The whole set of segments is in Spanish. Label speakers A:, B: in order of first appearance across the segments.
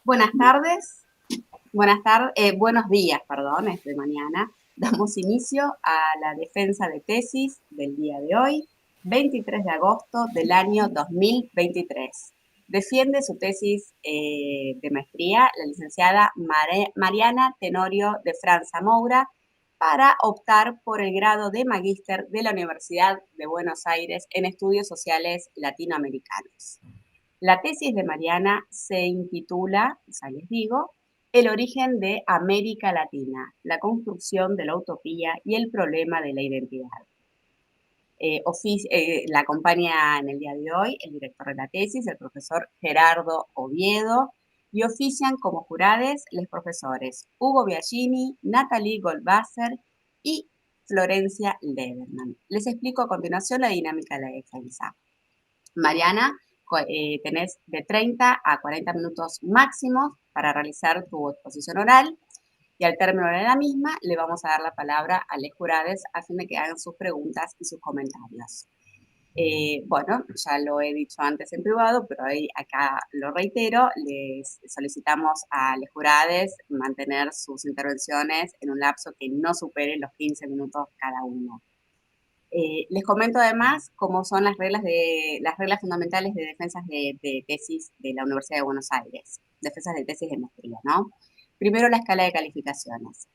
A: Buenos días, perdón, es de mañana. Damos inicio a la defensa de tesis del día de hoy, 23 de agosto del año 2023. Defiende su tesis de maestría la licenciada Mariana Tenorio de Franza Moura para optar por el grado de magíster de la Universidad de Buenos Aires en Estudios Sociales Latinoamericanos. La tesis de Mariana se intitula, ya les digo, El origen de América Latina, la construcción de la utopía y el problema de la identidad. La acompaña en el día de hoy el director de la tesis, el profesor Gerardo Oviedo, y ofician como jurades los profesores Hugo Biagini, Natalie Goldwasser y Florencia Lederman. Les explico a continuación la dinámica de la defensa. Mariana, tenés de 30 a 40 minutos máximos para realizar tu exposición oral y al término de la misma le vamos a dar la palabra a los jurados a fin de que hagan sus preguntas y sus comentarios. Bueno, ya lo he dicho antes en privado, pero hoy acá lo reitero, les solicitamos a los jurados mantener sus intervenciones en un lapso que no supere los 15 minutos cada uno. Les comento además cómo son las reglas fundamentales de defensas de tesis de la Universidad de Buenos Aires, defensas de tesis de maestría, ¿no? Primero, la escala de calificaciones.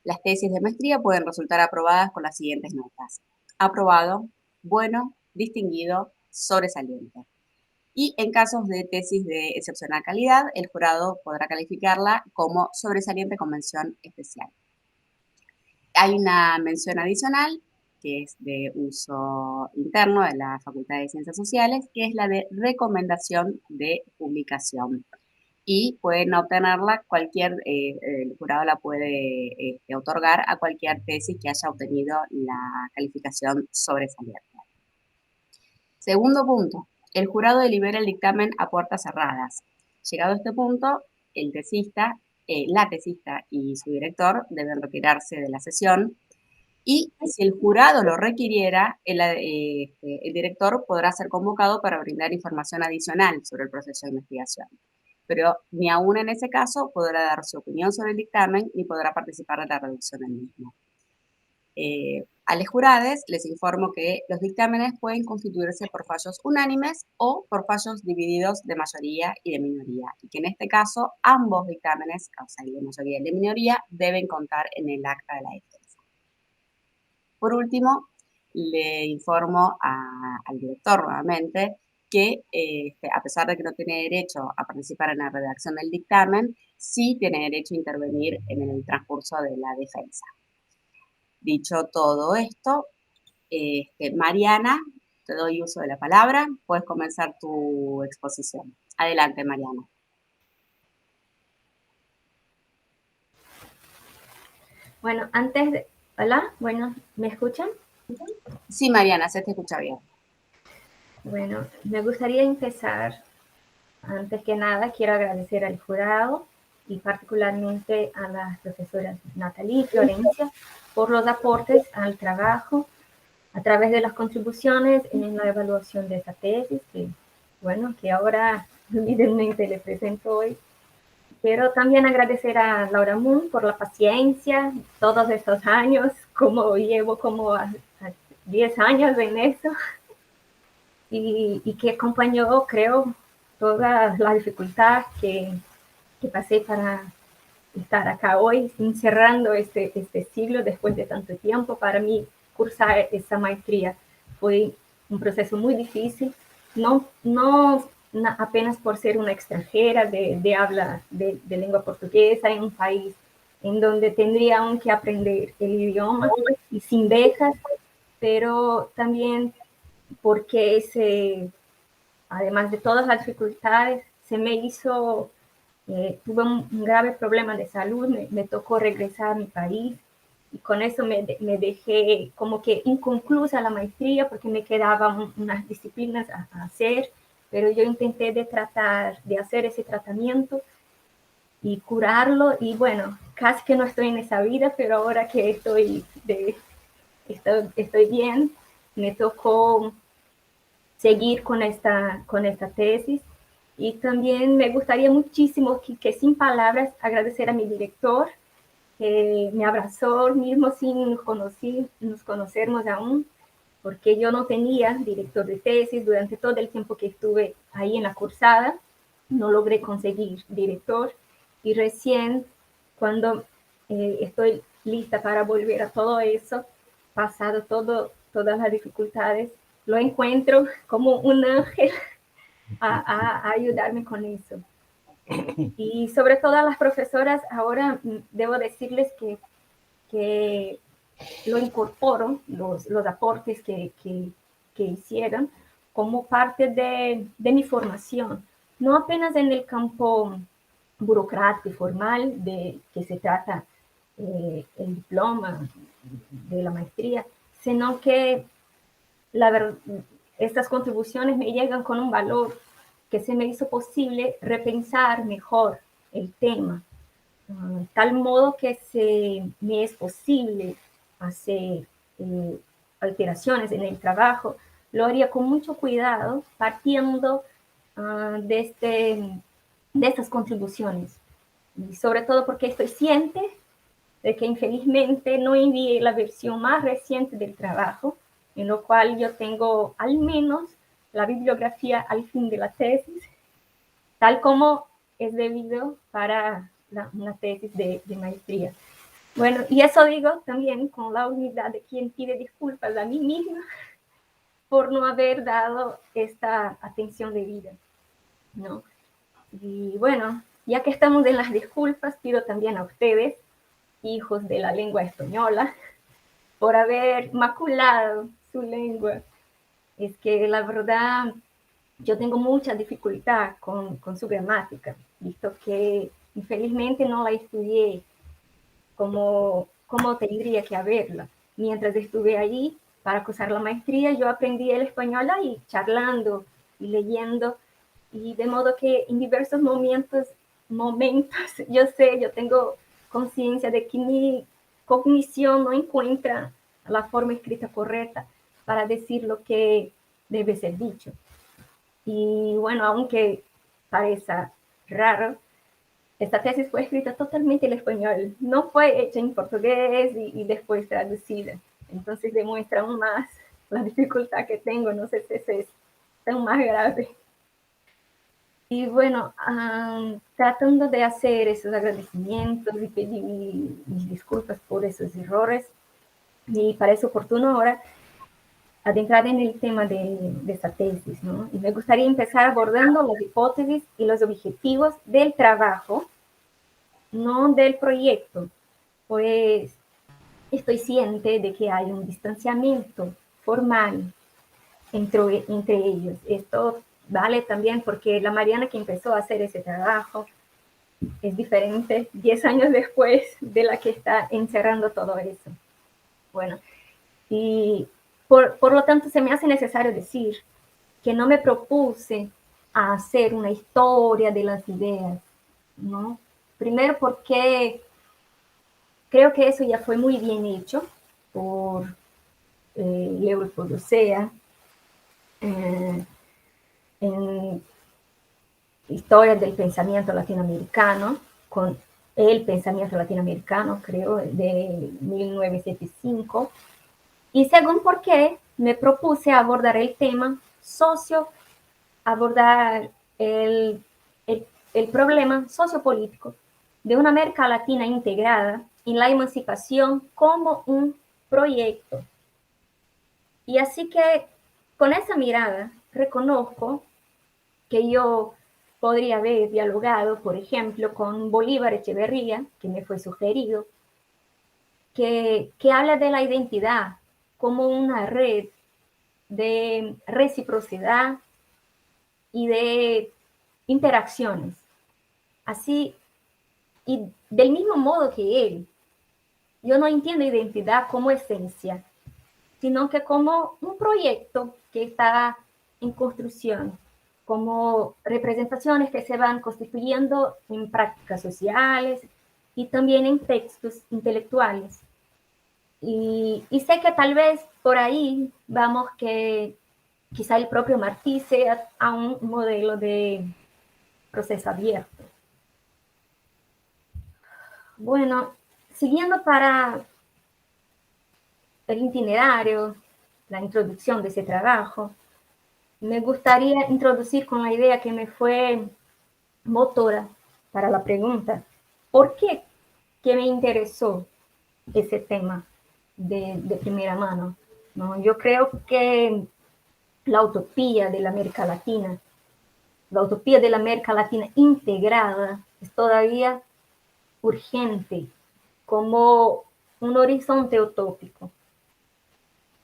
A: Las tesis de maestría pueden resultar aprobadas con las siguientes notas: aprobado, bueno, distinguido, sobresaliente. Y en casos de tesis de excepcional calidad, el jurado podrá calificarla como sobresaliente con mención especial. Hay una mención adicional que es de uso interno de la Facultad de Ciencias Sociales, que es la de recomendación de publicación. Y pueden obtenerla el jurado la puede otorgar a cualquier tesis que haya obtenido la calificación sobresaliente. Segundo punto, el jurado delibera el dictamen a puertas cerradas. Llegado a este punto, la tesista y su director deben retirarse de la sesión. Y si el jurado lo requiriera, el director podrá ser convocado para brindar información adicional sobre el proceso de investigación. Pero ni aún en ese caso podrá dar su opinión sobre el dictamen ni podrá participar de la redacción del mismo. A los jurados les informo que los dictámenes pueden constituirse por fallos unánimes o por fallos divididos de mayoría y de minoría, y que en este caso ambos dictámenes, o sea, el de mayoría y el de minoría, deben contar en el acta de la defensa. Por último, le informo al director nuevamente que a pesar de que no tiene derecho a participar en la redacción del dictamen, sí tiene derecho a intervenir en el transcurso de la defensa. Dicho todo esto, Mariana, te doy uso de la palabra, puedes comenzar tu exposición. Adelante, Mariana.
B: Bueno, hola, bueno, ¿me escuchan?
A: Sí, Mariana, se te escucha bien.
B: Bueno, me gustaría empezar. Antes que nada, quiero agradecer al jurado y particularmente a las profesoras Natalie y Florencia por los aportes al trabajo a través de las contribuciones en la evaluación de esta tesis, que ahora humildemente le presento hoy. Quiero también agradecer a Laura Moon por la paciencia, todos estos años, llevo como a 10 años en eso, y que acompañó, creo, toda la dificultad que pasé para estar acá hoy, cerrando este siglo después de tanto tiempo. Para mí, cursar esa maestría fue un proceso muy difícil, no apenas por ser una extranjera de habla de lengua portuguesa en un país en donde tendría aún que aprender el idioma y sin becas, pero también porque además de todas las dificultades, se me hizo, tuve un grave problema de salud, me tocó regresar a mi país y con eso me dejé como que inconclusa la maestría porque me quedaban unas disciplinas a hacer, pero yo intenté tratar de hacer ese tratamiento y curarlo y bueno, casi que no estoy en esa vida, pero ahora que estoy bien, me tocó seguir con esta tesis Y también me gustaría muchísimo que sin palabras agradecer a mi director, que me abrazó mismo sin nos conocernos aún, porque yo no tenía director de tesis durante todo el tiempo que estuve ahí en la cursada, no logré conseguir director, y recién cuando estoy lista para volver a todo eso, pasado todas las dificultades, lo encuentro como un ángel a ayudarme con eso. Y sobre todo a las profesoras, ahora debo decirles que lo incorporo, los aportes que hicieron, como parte de mi formación, no apenas en el campo burocrático y formal de que se trata el diploma de la maestría, sino que la estas contribuciones me llegan con un valor que se me hizo posible repensar mejor el tema, tal modo que me es posible hacer eh, alteraciones en el trabajo. Lo haría con mucho cuidado, partiendo de estas contribuciones. Y sobre todo porque estoy consciente de que infelizmente no envié la versión más reciente del trabajo, en lo cual yo tengo al menos la bibliografía al fin de la tesis, tal como es debido para una tesis de maestría. Bueno, y eso digo también con la humildad de quien pide disculpas a mí misma por no haber dado esta atención debida, ¿no? Y bueno, ya que estamos en las disculpas, pido también a ustedes, hijos de la lengua española, por haber maculado su lengua. Es que la verdad, yo tengo mucha dificultad con su gramática, visto que infelizmente no la estudié como tendría que haberla. Mientras estuve allí para cursar la maestría, yo aprendí el español ahí, charlando y leyendo, y de modo que en diversos momentos yo tengo conciencia de que mi cognición no encuentra la forma escrita correcta para decir lo que debe ser dicho. Y bueno, aunque parezca raro, esta tesis fue escrita totalmente en español, no fue hecha en portugués y después traducida. Entonces demuestra aún más la dificultad que tengo, no sé si es tan más grave. Y bueno, tratando de hacer esos agradecimientos y pedir mis disculpas por esos errores, me parece oportuno ahora adentrar en el tema de esta tesis, ¿no? Y me gustaría empezar abordando las hipótesis y los objetivos del trabajo, no del proyecto, pues estoy consciente de que hay un distanciamiento formal entre ellos. Esto vale también porque la Mariana que empezó a hacer ese trabajo es diferente 10 años después de la que está encerrando todo eso. Bueno, y por lo tanto se me hace necesario decir que no me propuse a hacer una historia de las ideas, ¿no? Primero porque creo que eso ya fue muy bien hecho por Leopold en Historias del Pensamiento Latinoamericano, con el pensamiento latinoamericano, creo, de 1975. Y según por qué me propuse abordar el tema abordar el problema sociopolítico de una América Latina integrada en la emancipación como un proyecto. Y así que con esa mirada reconozco que yo podría haber dialogado, por ejemplo, con Bolívar Echeverría, que me fue sugerido, que habla de la identidad como una red de reciprocidad y de interacciones. Así, y del mismo modo que él, yo no entiendo identidad como esencia, sino que como un proyecto que está en construcción, como representaciones que se van constituyendo en prácticas sociales y también en textos intelectuales. Y sé que tal vez por ahí vamos que quizá el propio Martí sea a un modelo proceso abierto. Bueno, siguiendo para el itinerario, la introducción de ese trabajo, me gustaría introducir con la idea que me fue motora para la pregunta, ¿por qué que me interesó ese tema de primera mano? ¿No? Yo creo que la utopía de la América Latina, la utopía de la América Latina integrada, es todavía urgente como un horizonte utópico.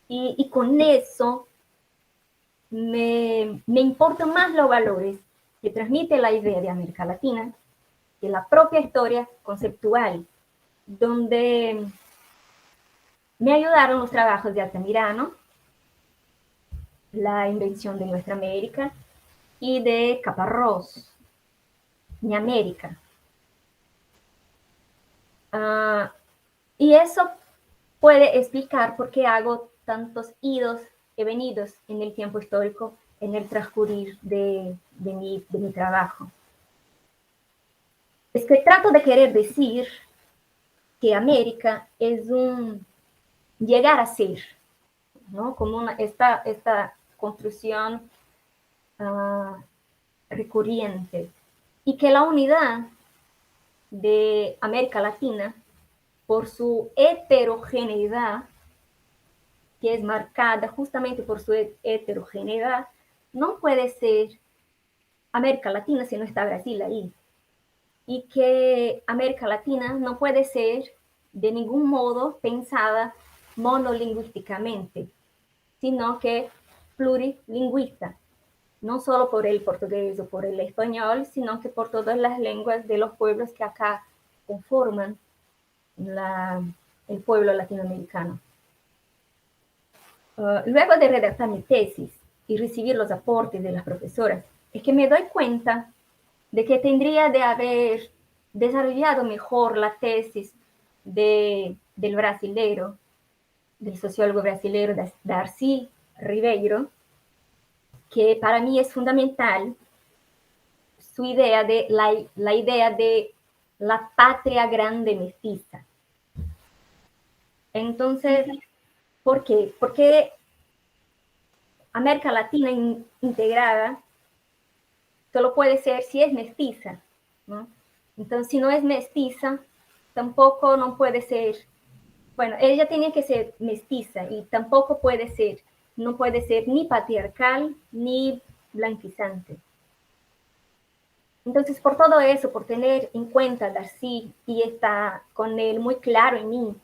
B: Y con eso me importan más los valores que transmite la idea de América Latina que la propia historia conceptual, donde me ayudaron los trabajos de Altamirano, la invención de nuestra América, y de Caparrós, mi América. Y eso puede explicar por qué hago tantos idos y venidos en el tiempo histórico, en el transcurrir de mi trabajo. Es que trato de querer decir que América es un llegar a ser, ¿no? Como esta construcción recurrente, y que la unidad de América Latina, por su heterogeneidad, que es marcada justamente por su heterogeneidad, no puede ser América Latina si no está Brasil ahí. Y que América Latina no puede ser de ningún modo pensada monolingüísticamente, sino que plurilingüista, no solo por el portugués o por el español, sino que por todas las lenguas de los pueblos que acá conforman el pueblo latinoamericano. Luego de redactar mi tesis y recibir los aportes de las profesoras, es que me doy cuenta de que tendría de haber desarrollado mejor la tesis del brasilero, del sociólogo brasileño Darcy Ribeiro, que para mí es fundamental su idea de la idea de la patria grande mestiza. Entonces, ¿por qué? Porque América Latina integrada solo puede ser si es mestiza, ¿no? Entonces, si no es mestiza, tampoco no puede ser, bueno, ella tiene que ser mestiza y tampoco puede ser, no puede ser ni patriarcal ni blanquizante. Entonces, por todo eso, por tener en cuenta Darcy y está con él muy claro en mí,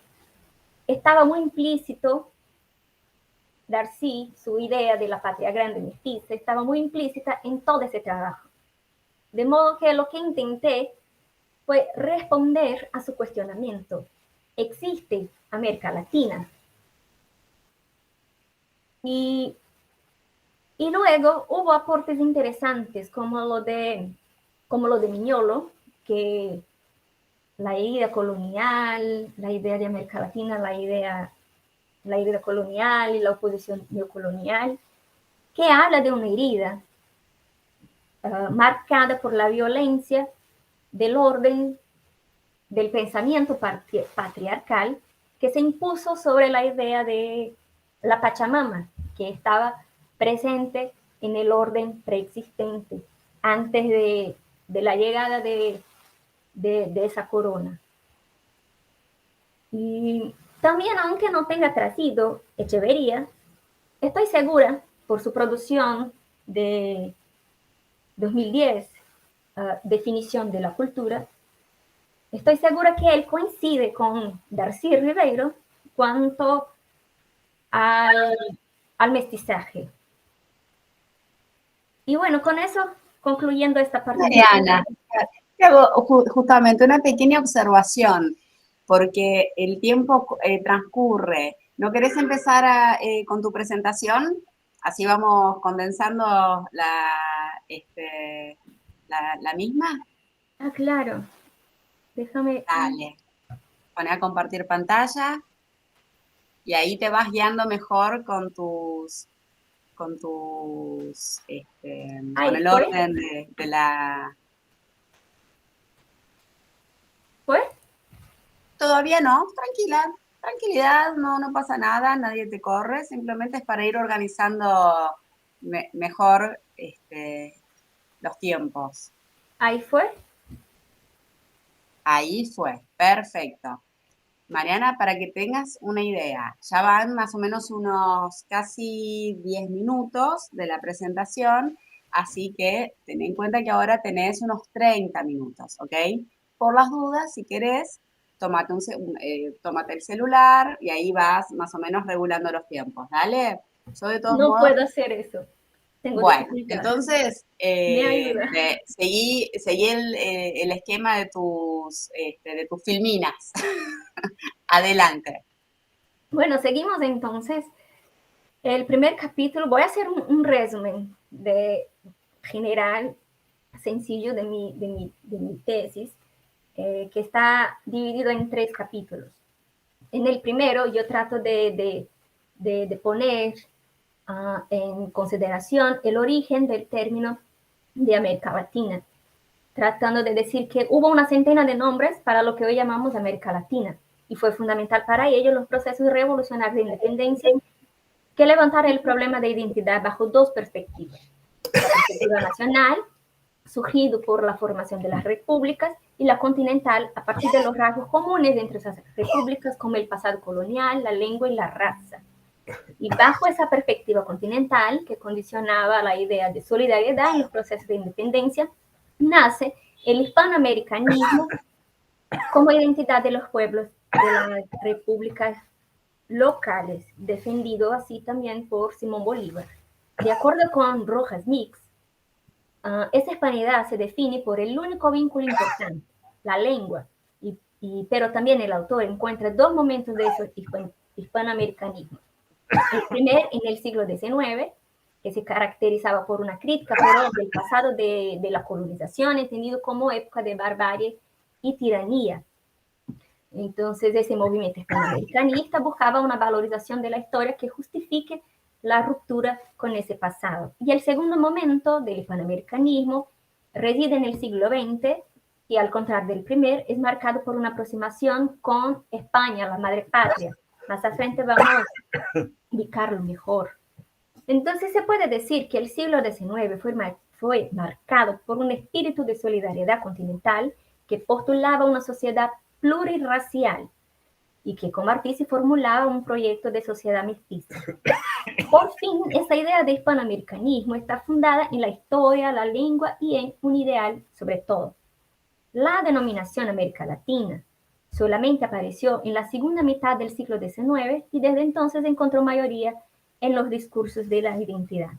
B: estaba muy implícito Darcy, su idea de la patria grande mestiza, estaba muy implícita en todo ese trabajo. De modo que lo que intenté fue responder a su cuestionamiento. ¿Existe América Latina? Y luego hubo aportes interesantes como lo de Miñolo, que la idea colonial, la idea de América Latina, la idea colonial y la oposición neocolonial, que habla de una herida marcada por la violencia del orden del pensamiento patriarcal que se impuso sobre la idea de la Pachamama, que estaba presente en el orden preexistente antes de la llegada de esa corona. Y también, aunque no tenga traído Echeverría, estoy segura, por su producción de 2010, Definición de la Cultura, estoy segura que él coincide con Darcy Ribeiro cuanto al mestizaje. Y bueno, con eso, concluyendo esta parte.
A: Mariana, te hago justamente una pequeña observación, porque el tiempo transcurre. ¿No querés empezar con tu presentación? Así vamos condensando la misma.
B: Ah, claro. Déjame.
A: Dale. Poné a compartir pantalla y ahí te vas guiando mejor con con el orden de la todavía no, tranquila, tranquilidad, no pasa nada, nadie te corre, simplemente es para ir organizando mejor los tiempos.
B: Ahí fue.
A: Ahí fue, perfecto. Mariana, para que tengas una idea, ya van más o menos unos casi 10 minutos de la presentación, así que ten en cuenta que ahora tenés unos 30 minutos, ¿ok? Por las dudas, si querés, tómate el celular y ahí vas más o menos regulando los tiempos, ¿dale? Yo de todos
B: No
A: modos,
B: puedo hacer eso. Tengo
A: bueno,
B: dificultad.
A: entonces
B: Me ayuda.
A: seguí el esquema de tus filminas. Adelante.
B: Bueno, seguimos entonces. El primer capítulo, voy a hacer un resumen general, sencillo de mi tesis, que está dividido en 3 capítulos. En el primero yo trato de poner en consideración el origen del término de América Latina, tratando de decir que hubo una centena de nombres para lo que hoy llamamos América Latina, y fue fundamental para ello los procesos revolucionarios de independencia que levantar el problema de identidad bajo 2 perspectivas. La perspectiva nacional, surgido por la formación de las repúblicas, y la continental, a partir de los rasgos comunes entre esas repúblicas, como el pasado colonial, la lengua y la raza. Y bajo esa perspectiva continental, que condicionaba la idea de solidaridad en los procesos de independencia, nace el hispanoamericanismo como identidad de los pueblos de las repúblicas locales, defendido así también por Simón Bolívar. De acuerdo con Rojas Mix, esa hispanidad se define por el único vínculo importante, la lengua, pero también el autor encuentra 2 momentos de ese hispanoamericanismo. El primer en el siglo XIX, que se caracterizaba por una crítica feroz del pasado de la colonización, entendido como época de barbarie y tiranía. Entonces, ese movimiento hispanoamericanista buscaba una valorización de la historia que justifique la ruptura con ese pasado. Y el segundo momento del hispanoamericanismo reside en el siglo XX y, al contrario del primer, es marcado por una aproximación con España, la madre patria. Más al frente vamos a ubicarlo mejor. Entonces, se puede decir que el siglo XIX fue marcado por un espíritu de solidaridad continental que postulaba una sociedad plurirracial y que como artista formulaba un proyecto de sociedad mestiza. Por fin, esta idea de hispanoamericanismo está fundada en la historia, la lengua y en un ideal sobre todo. La denominación América Latina solamente apareció en la segunda mitad del siglo XIX y desde entonces encontró mayoría en los discursos de la identidad.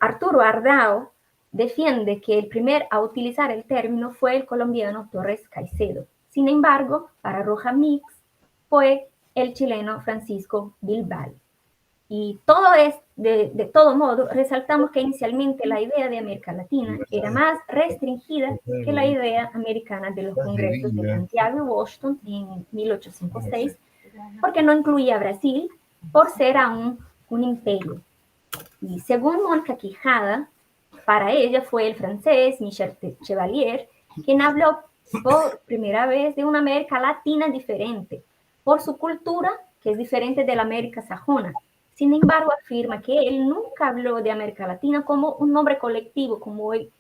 B: Arturo Ardao defiende que el primer a utilizar el término fue el colombiano Torres Caicedo. Sin embargo, para Rojas Mix fue el chileno Francisco Bilbao. Y de todo modo, resaltamos que inicialmente la idea de América Latina era más restringida que la idea americana de los congresos de Santiago y Washington en 1806, porque no incluía a Brasil por ser aún un imperio. Y según Mónica Quijada, para ella fue el francés Michel Chevalier quien habló por primera vez de una América Latina diferente, por su cultura, que es diferente de la América sajona. Sin embargo, afirma que él nunca habló de América Latina como un nombre colectivo, como hoy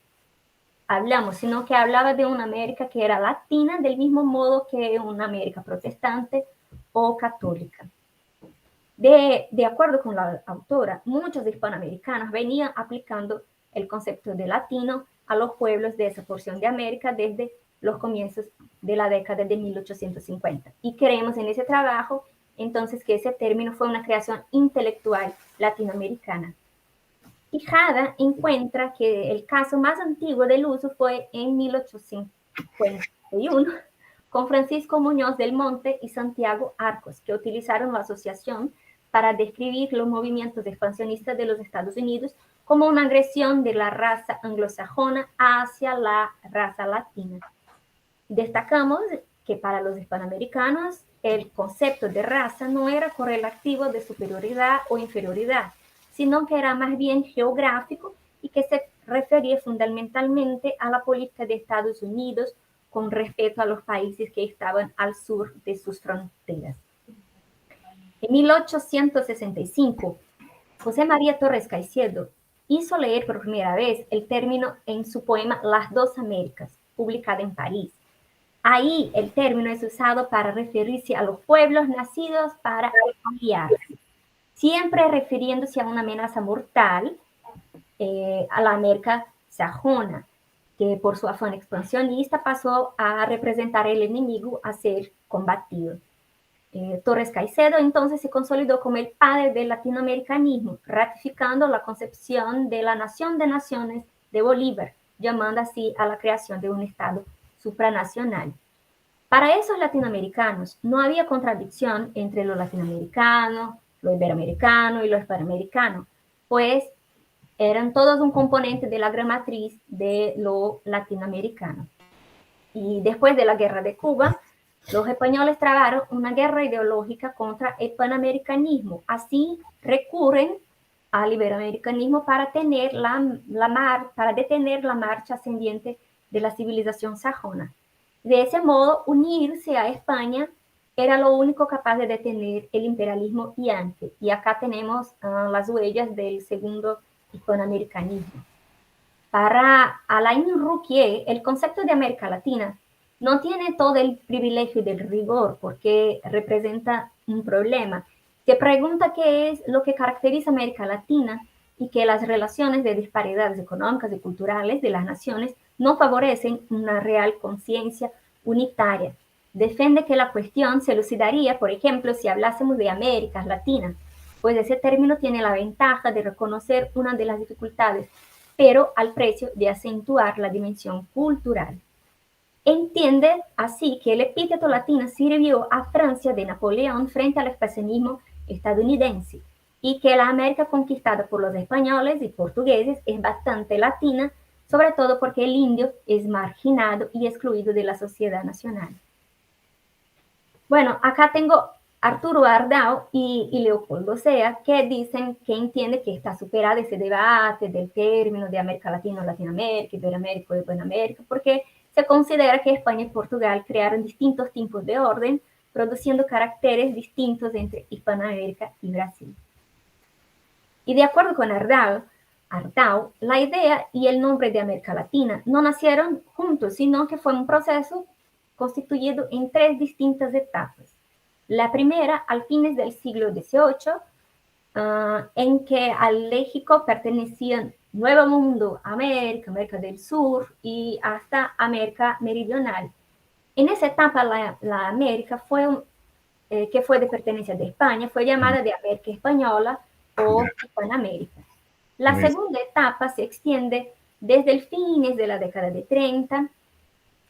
B: hablamos, sino que hablaba de una América que era latina del mismo modo que una América protestante o católica. De acuerdo con la autora, muchos hispanoamericanos venían aplicando el concepto de latino a los pueblos de esa porción de América desde los comienzos de la década de 1850. Y creemos en ese trabajo, entonces, que ese término fue una creación intelectual latinoamericana. Quijada encuentra que el caso más antiguo del uso fue en 1851, con Francisco Muñoz del Monte y Santiago Arcos, que utilizaron la asociación para describir los movimientos expansionistas de los Estados Unidos como una agresión de la raza anglosajona hacia la raza latina. Destacamos que para los hispanoamericanos el concepto de raza no era correlativo de superioridad o inferioridad, sino que era más bien geográfico y que se refería fundamentalmente a la política de Estados Unidos con respecto a los países que estaban al sur de sus fronteras. En 1865, José María Torres Caicedo hizo leer por primera vez el término en su poema Las dos Américas, publicado en París. Ahí el término es usado para referirse a los pueblos nacidos para aliarse, siempre refiriéndose a una amenaza mortal a la América sajona, que por su afán expansionista pasó a representar el enemigo a ser combatido. Torres Caicedo entonces se consolidó como el padre del latinoamericanismo, ratificando la concepción de la nación de naciones de Bolívar, llamando así a la creación de un Estado supranacional. Para esos latinoamericanos no había contradicción entre lo latinoamericano, lo iberoamericano y lo hispanoamericano, pues eran todos un componente de la gran matriz de lo latinoamericano. Y después de la guerra de Cuba, los españoles trabaron una guerra ideológica contra el panamericanismo. Así recurren al iberoamericanismo para detener la marcha ascendiente de la civilización sajona. De ese modo, unirse a España era lo único capaz de detener el imperialismo yanqui. Y acá tenemos las huellas del segundo hispanoamericanismo. Para Alain Rouquier, el concepto de América Latina no tiene todo el privilegio del rigor porque representa un problema. Se pregunta qué es lo que caracteriza a América Latina y que las relaciones de disparidades económicas y culturales de las naciones no favorecen una real conciencia unitaria. Defiende que la cuestión se elucidaría, por ejemplo, si hablásemos de Américas Latinas, pues ese término tiene la ventaja de reconocer una de las dificultades, pero al precio de acentuar la dimensión cultural. Entiende así que el epíteto latino sirvió a Francia de Napoleón frente al expansionismo estadounidense y que la América conquistada por los españoles y portugueses es bastante latina, sobre todo porque el indio es marginado y excluido de la sociedad nacional. Bueno, acá tengo Arturo Ardao y Leopoldo Sea, que dicen que entiende que está superado ese debate del término de América Latina o Latinoamérica, Iberoamérica o Hispanoamérica, porque se considera que España y Portugal crearon distintos tipos de orden, produciendo caracteres distintos entre Hispanoamérica y Brasil. Y de acuerdo con Ardao, la idea y el nombre de América Latina no nacieron juntos, sino que fue un proceso constituido en tres distintas etapas. La primera, al fines del siglo XVIII, en que al México pertenecían Nuevo Mundo, América, América del Sur y hasta América Meridional. En esa etapa la América que fue de pertenencia de España, fue llamada de América Española o Hispanoamérica. La segunda etapa se extiende desde el fines de la década de 30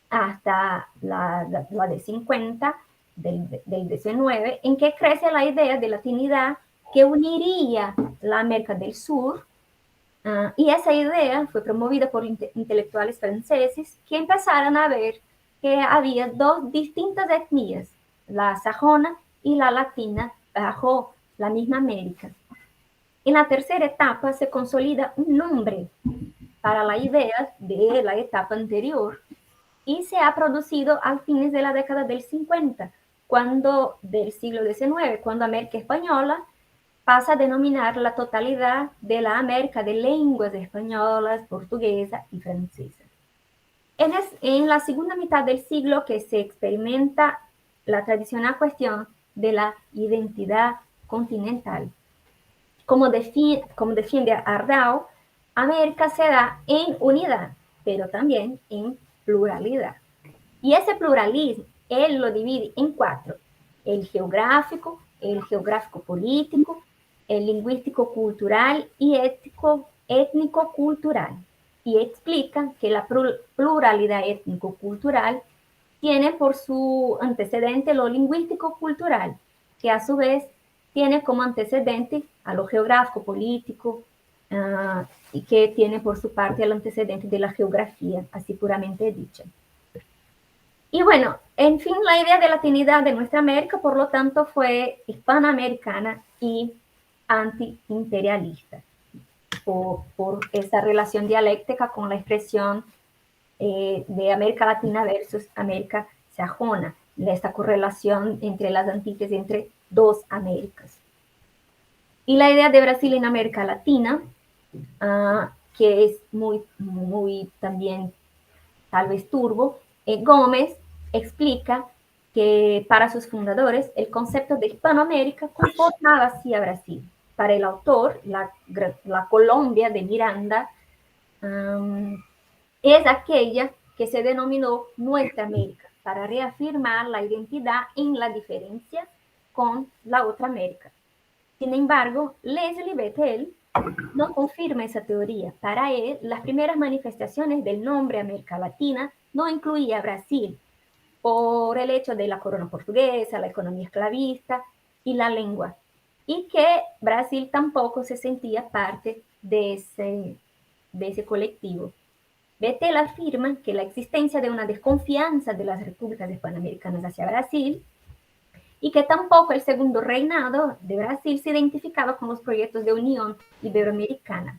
B: hasta la de 50 del 19, en que crece la idea de latinidad que uniría la América del Sur, y esa idea fue promovida por intelectuales franceses que empezaron a ver que había dos distintas etnias, la sajona y la latina, bajo la misma América. En la tercera etapa se consolida un nombre para la idea de la etapa anterior y se ha producido a fines de la década del 50, del siglo XIX, cuando América Española pasa a denominar la totalidad de la América de lenguas españolas, portuguesa y francesa. En la segunda mitad del siglo que se experimenta la tradicional cuestión de la identidad continental. Como defiende Ardao, América se da en unidad, pero también en pluralidad. Y ese pluralismo, él lo divide en cuatro: el geográfico político, el lingüístico cultural y étnico cultural. Y explica que la pluralidad étnico cultural tiene por su antecedente lo lingüístico cultural, que a su vez tiene como antecedente a lo geográfico político, y que tiene por su parte el antecedente de la geografía, así puramente dicha. Y bueno, en fin, la idea de latinidad de nuestra América, por lo tanto, fue hispanoamericana y antiimperialista, por esa relación dialéctica con la expresión de América Latina versus América sajona, esta correlación entre las antítesis entre dos Américas. Y la idea de Brasil en América Latina, que es muy también tal vez turbo, Gómez explica que para sus fundadores el concepto de Hispanoamérica conformaba así a Brasil. Para el autor, la Colombia de Miranda es aquella que se denominó Nuestra América, para reafirmar la identidad en la diferencia con la otra América. Sin embargo, Leslie Bethel no confirma esa teoría. Para él, las primeras manifestaciones del nombre América Latina no incluía Brasil, por el hecho de la corona portuguesa, la economía esclavista y la lengua, y que Brasil tampoco se sentía parte de ese colectivo. Bethel afirma que la existencia de una desconfianza de las repúblicas hispanoamericanas hacia Brasil y que tampoco el segundo reinado de Brasil se identificaba con los proyectos de unión iberoamericana,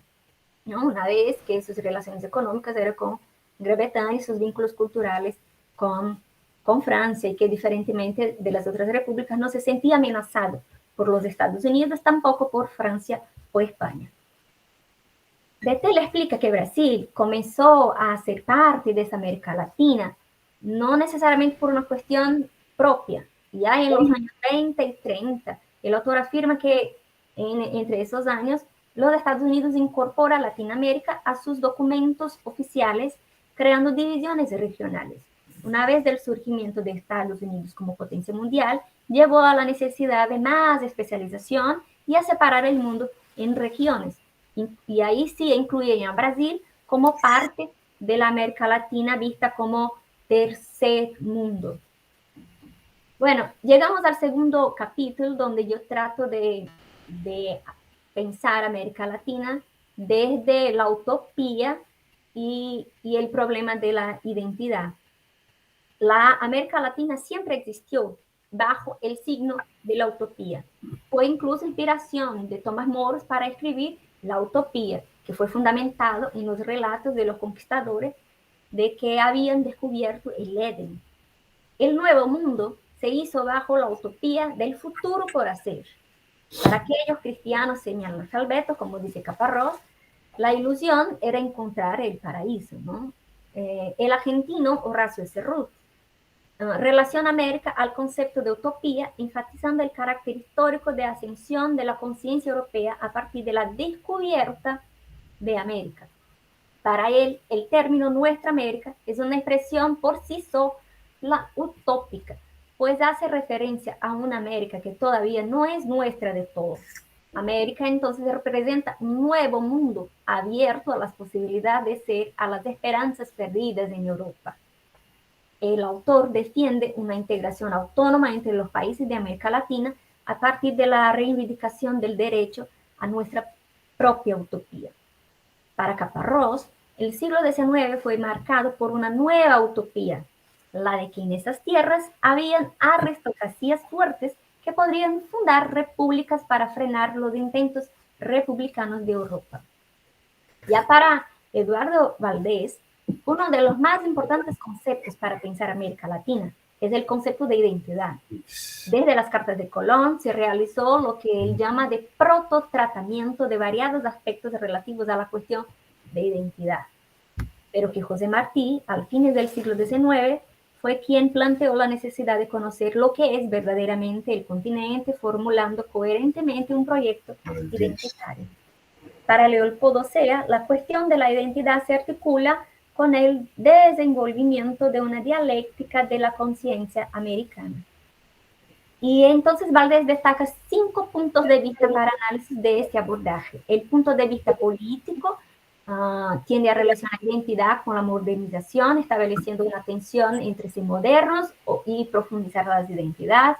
B: ¿no? Una vez que sus relaciones económicas eran con Gran Bretaña y sus vínculos culturales con Francia, y que diferentemente de las otras repúblicas no se sentía amenazado por los Estados Unidos, tampoco por Francia o España. Bethel explica que Brasil comenzó a ser parte de esa América Latina, no necesariamente por una cuestión propia. Ya en los años 20 y 30, el autor afirma que entre esos años los Estados Unidos incorpora Latinoamérica a sus documentos oficiales, creando divisiones regionales. Una vez del surgimiento de Estados Unidos como potencia mundial, llevó a la necesidad de más especialización y a separar el mundo en regiones. Y ahí sí incluyen a Brasil como parte de la América Latina vista como tercer mundo. Bueno, llegamos al segundo capítulo donde yo trato de pensar América Latina desde la utopía y el problema de la identidad. La América Latina siempre existió bajo el signo de la utopía. Fue incluso inspiración de Thomas More para escribir La Utopía, que fue fundamentado en los relatos de los conquistadores de que habían descubierto el Edén. El nuevo mundo se hizo bajo la utopía del futuro por hacer. Para aquellos cristianos semi-analfabetos, como dice Caparrós, la ilusión era encontrar el paraíso, ¿no? El argentino Horacio Serrut relaciona América al concepto de utopía, enfatizando el carácter histórico de ascensión de la conciencia europea a partir de la descubierta de América. Para él, el término Nuestra América es una expresión por sí sola utópica, pues hace referencia a una América que todavía no es nuestra de todo. América entonces representa un nuevo mundo abierto a las posibilidades de ser a las esperanzas perdidas en Europa. El autor defiende una integración autónoma entre los países de América Latina a partir de la reivindicación del derecho a nuestra propia utopía. Para Caparrós, el siglo XIX fue marcado por una nueva utopía, la de que en esas tierras habían aristocracias fuertes que podrían fundar repúblicas para frenar los intentos republicanos de Europa. Ya para Eduardo Valdés, uno de los más importantes conceptos para pensar América Latina es el concepto de identidad. Desde las cartas de Colón se realizó lo que él llama de prototratamiento de variados aspectos relativos a la cuestión de identidad, pero que José Martí, al fines del siglo XIX, fue quien planteó la necesidad de conocer lo que es verdaderamente el continente, formulando coherentemente un proyecto identitario. Para Leopoldo Sea, la cuestión de la identidad se articula con el desenvolvimiento de una dialéctica de la conciencia americana. Y entonces Valdés destaca 5 puntos de vista para análisis de este abordaje. El punto de vista político tiende a relacionar identidad con la modernización, estableciendo una tensión entre ser modernos y profundizar las identidades.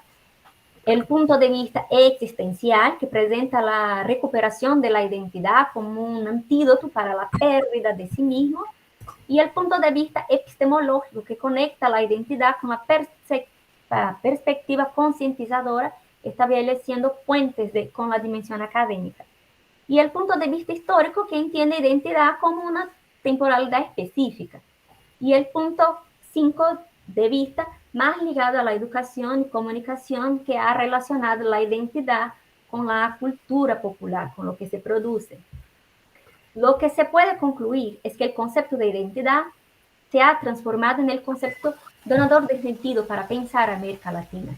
B: El punto de vista existencial, que presenta la recuperación de la identidad como un antídoto para la pérdida de sí mismo. Y el punto de vista epistemológico, que conecta la identidad con la perspectiva concientizadora, estableciendo puentes con la dimensión académica. Y el punto de vista histórico, que entiende identidad como una temporalidad específica. Y el punto 5 de vista más ligado a la educación y comunicación, que ha relacionado la identidad con la cultura popular, con lo que se produce. Lo que se puede concluir es que el concepto de identidad se ha transformado en el concepto donador de sentido para pensar América Latina.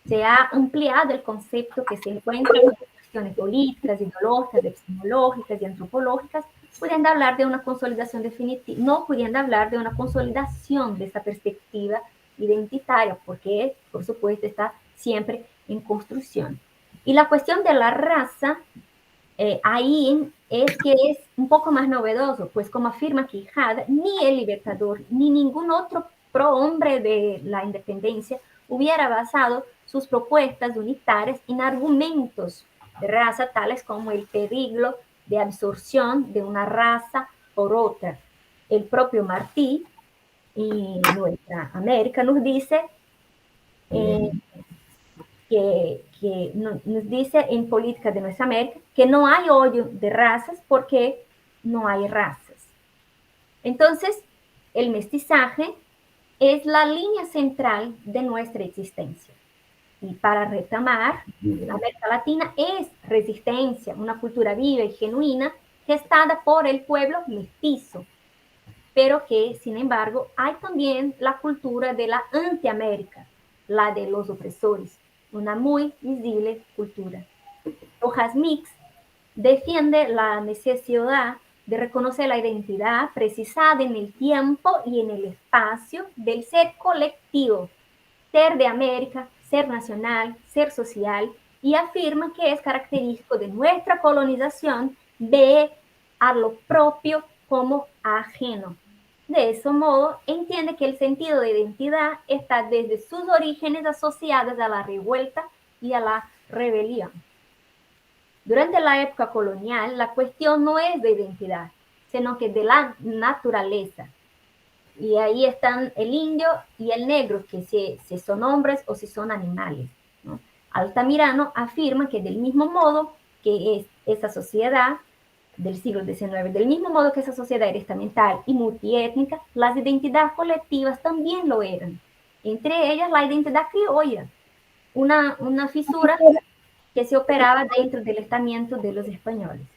B: Se ha ampliado el concepto que se encuentra en cuestiones políticas, ideológicas, epistemológicas y antropológicas, pudiendo hablar de una consolidación definitiva, no pudiendo hablar de una consolidación de esta perspectiva identitaria, porque, por supuesto, está siempre en construcción. Y la cuestión de la raza, ahí es que es un poco más novedoso, pues como afirma Quijada, ni el Libertador, ni ningún otro prohombre de la independencia hubiera basado sus propuestas unitarias en argumentos de raza tales como el peligro de absorción de una raza por otra. El propio Martí y nuestra América nos dice eh, que nos dice en Política de Nuestra América que no hay odio de razas porque no hay razas. Entonces, el mestizaje es la línea central de nuestra existencia. Y para retomar, la América Latina es resistencia, una cultura viva y genuina gestada por el pueblo mestizo, pero que, sin embargo, hay también la cultura de la antiamérica, la de los opresores, una muy visible cultura. Rojas Mix defiende la necesidad de reconocer la identidad precisada en el tiempo y en el espacio del ser colectivo, ser de América, ser nacional, ser social, y afirma que es característico de nuestra colonización ver a lo propio como ajeno. De ese modo, entiende que el sentido de identidad está desde sus orígenes asociados a la revuelta y a la rebelión. Durante la época colonial, la cuestión no es de identidad, sino que de la naturaleza. Y ahí están el indio y el negro, que si son hombres o si son animales, ¿no? Altamirano afirma que del mismo modo que es esa sociedad del siglo XIX, del mismo modo que esa sociedad era estamental y multiétnica, las identidades colectivas también lo eran. Entre ellas la identidad criolla, una fisura que se operaba dentro del estamiento de los españoles,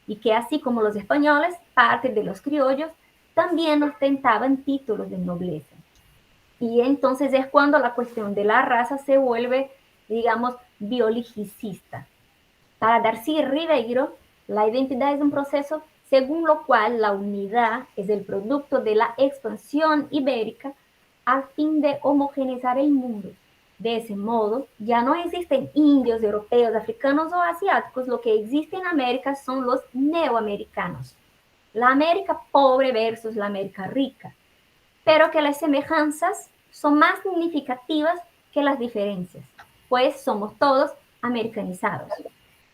B: y que así como los españoles, parte de los criollos, también ostentaban títulos de nobleza. Y entonces es cuando la cuestión de la raza se vuelve, digamos, biologicista. Para Darcy Ribeiro, la identidad es un proceso según lo cual la unidad es el producto de la expansión ibérica a fin de homogeneizar el mundo. De ese modo, ya no existen indios, europeos, africanos o asiáticos, lo que existe en América son los neoamericanos. La América pobre versus la América rica, pero que las semejanzas son más significativas que las diferencias, pues somos todos americanizados.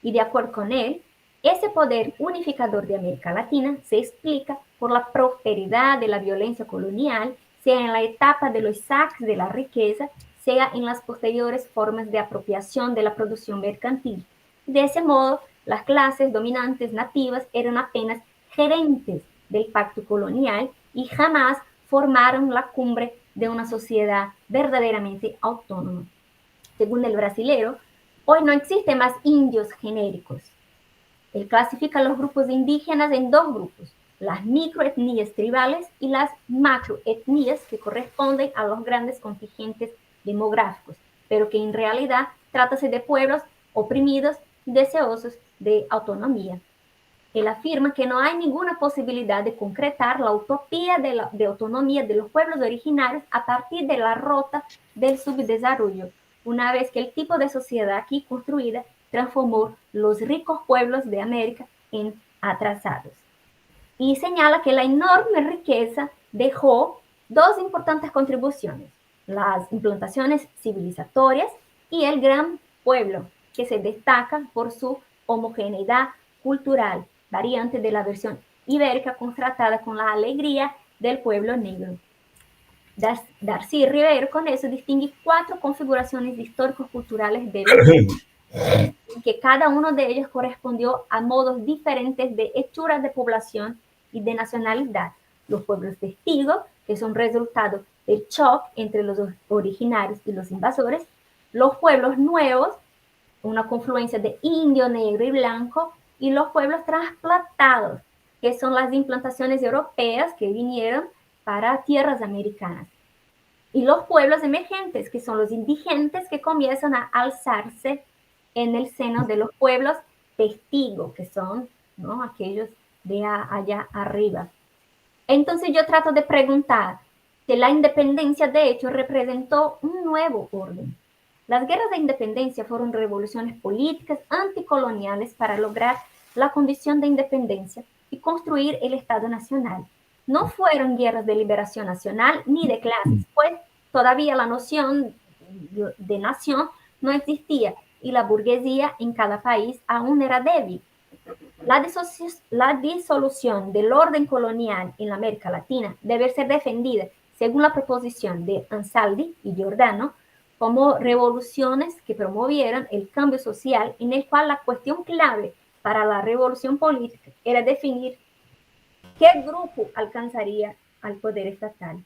B: Y de acuerdo con él, ese poder unificador de América Latina se explica por la prosperidad de la violencia colonial, sea en la etapa de los saques de la riqueza, sea en las posteriores formas de apropiación de la producción mercantil. De ese modo, las clases dominantes nativas eran apenas gerentes del pacto colonial y jamás formaron la cumbre de una sociedad verdaderamente autónoma. Según el brasilero, hoy no existen más indios genéricos. Él clasifica los grupos indígenas en dos grupos, las microetnias tribales y las macroetnias, que corresponden a los grandes contingentes demográficos, pero que en realidad trátase de pueblos oprimidos y deseosos de autonomía. Él afirma que no hay ninguna posibilidad de concretar la utopía de autonomía de los pueblos originarios a partir de la ruta del subdesarrollo, una vez que el tipo de sociedad aquí construida transformó los ricos pueblos de América en atrasados. Y señala que la enorme riqueza dejó dos importantes contribuciones, las implantaciones civilizatorias y el gran pueblo, que se destaca por su homogeneidad cultural, variante de la versión ibérica contrastada con la alegría del pueblo negro. Darcy Ribeiro con eso distingue cuatro configuraciones históricos culturales de que cada uno de ellos correspondió a modos diferentes de hechura de población y de nacionalidad. Los pueblos testigos que son resultado del choque entre los originarios y los invasores, los pueblos nuevos, una confluencia de indio, negro y blanco, y los pueblos trasplantados, que son las implantaciones europeas que vinieron para tierras americanas. Y los pueblos emergentes, que son los indigentes que comienzan a alzarse en el seno de los pueblos testigos, que son, ¿no?, aquellos de allá arriba. Entonces yo trato de preguntar que la independencia de hecho representó un nuevo orden. Las guerras de independencia fueron revoluciones políticas anticoloniales para lograr la condición de independencia y construir el Estado Nacional. No fueron guerras de liberación nacional ni de clases, pues todavía la noción de nación no existía y la burguesía en cada país aún era débil. La disolución del orden colonial en la América Latina debe ser defendida, según la proposición de Ansaldi y Giordano, como revoluciones que promovieran el cambio social, en el cual la cuestión clave para la revolución política era definir qué grupo alcanzaría al poder estatal.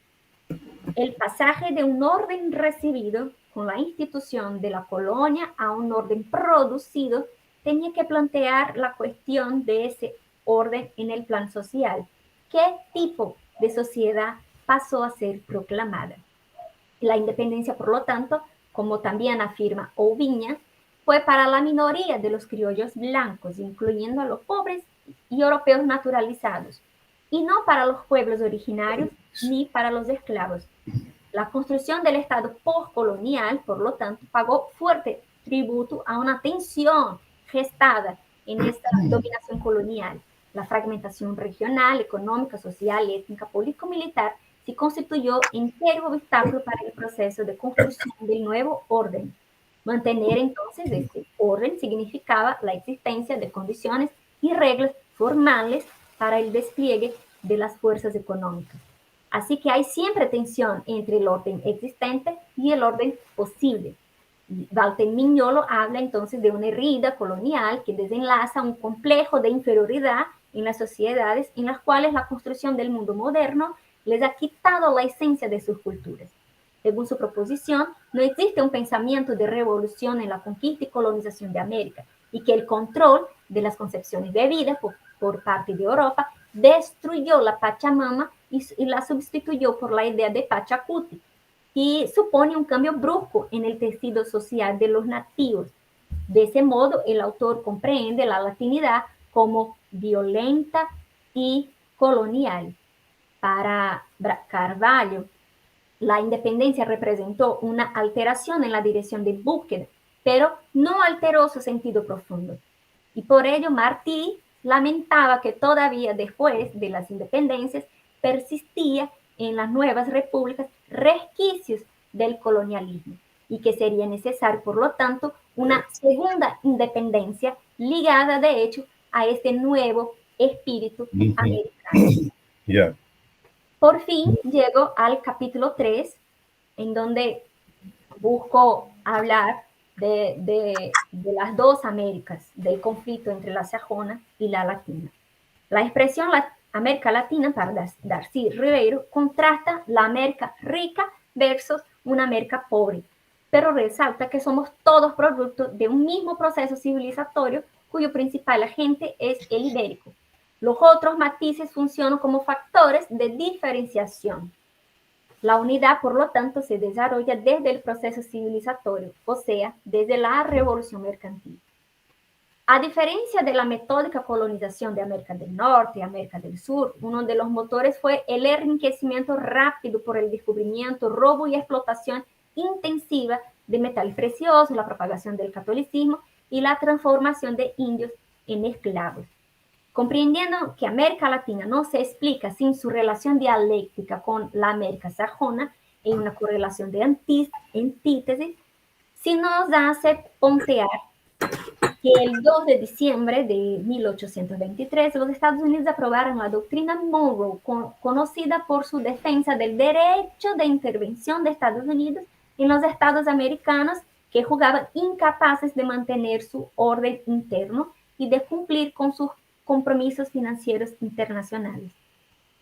B: El pasaje de un orden recibido con la institución de la colonia a un orden producido tenía que plantear la cuestión de ese orden en el plan social. ¿Qué tipo de sociedad pasó a ser proclamada? La independencia, por lo tanto, como también afirma Oviña, fue para la minoría de los criollos blancos, incluyendo a los pobres y europeos naturalizados, y no para los pueblos originarios ni para los esclavos. La construcción del Estado postcolonial, por lo tanto, pagó fuerte tributo a una tensión gestada en esta dominación colonial. La fragmentación regional, económica, social, étnica, político-militar se constituyó en serio obstáculo para el proceso de construcción del nuevo orden. Mantener entonces este orden significaba la existencia de condiciones y reglas formales para el despliegue de las fuerzas económicas. Así que hay siempre tensión entre el orden existente y el orden posible. Walter Mignolo habla entonces de una herida colonial que desenlaza un complejo de inferioridad en las sociedades en las cuales la construcción del mundo moderno les ha quitado la esencia de sus culturas. Según su proposición, no existe un pensamiento de revolución en la conquista y colonización de América, y que el control de las concepciones de vida por parte de Europa destruyó la Pachamama y la sustituyó por la idea de Pachacuti, y supone un cambio brusco en el tejido social de los nativos. De ese modo, el autor comprende la latinidad como violenta y colonial. Para Carvalho, la independencia representó una alteración en la dirección de búsqueda, pero no alteró su sentido profundo. Y por ello Martí lamentaba que todavía después de las independencias persistía en las nuevas repúblicas resquicios del colonialismo y que sería necesario, por lo tanto, una segunda independencia ligada, de hecho, a este nuevo espíritu americano.
C: Yeah.
B: Por fin llego al capítulo 3, en donde busco hablar de las dos Américas, del conflicto entre la sajona y la latina. La expresión América Latina para Darcy Ribeiro contrasta la América rica versus una América pobre, pero resalta que somos todos producto de un mismo proceso civilizatorio cuyo principal agente es el ibérico. Los otros matices funcionan como factores de diferenciación. La unidad, por lo tanto, se desarrolla desde el proceso civilizatorio, o sea, desde la revolución mercantil. A diferencia de la metódica colonización de América del Norte y América del Sur, uno de los motores fue el enriquecimiento rápido por el descubrimiento, robo y explotación intensiva de metales preciosos, la propagación del catolicismo y la transformación de indios en esclavos. Comprendiendo que América Latina no se explica sin su relación dialéctica con la América sajona, en una correlación de antítesis, si nos hace pontear que el 2 de diciembre de 1823 los Estados Unidos aprobaron la doctrina Monroe, conocida por su defensa del derecho de intervención de Estados Unidos en los estados americanos que jugaban incapaces de mantener su orden interno y de cumplir con sus compromisos financieros internacionales.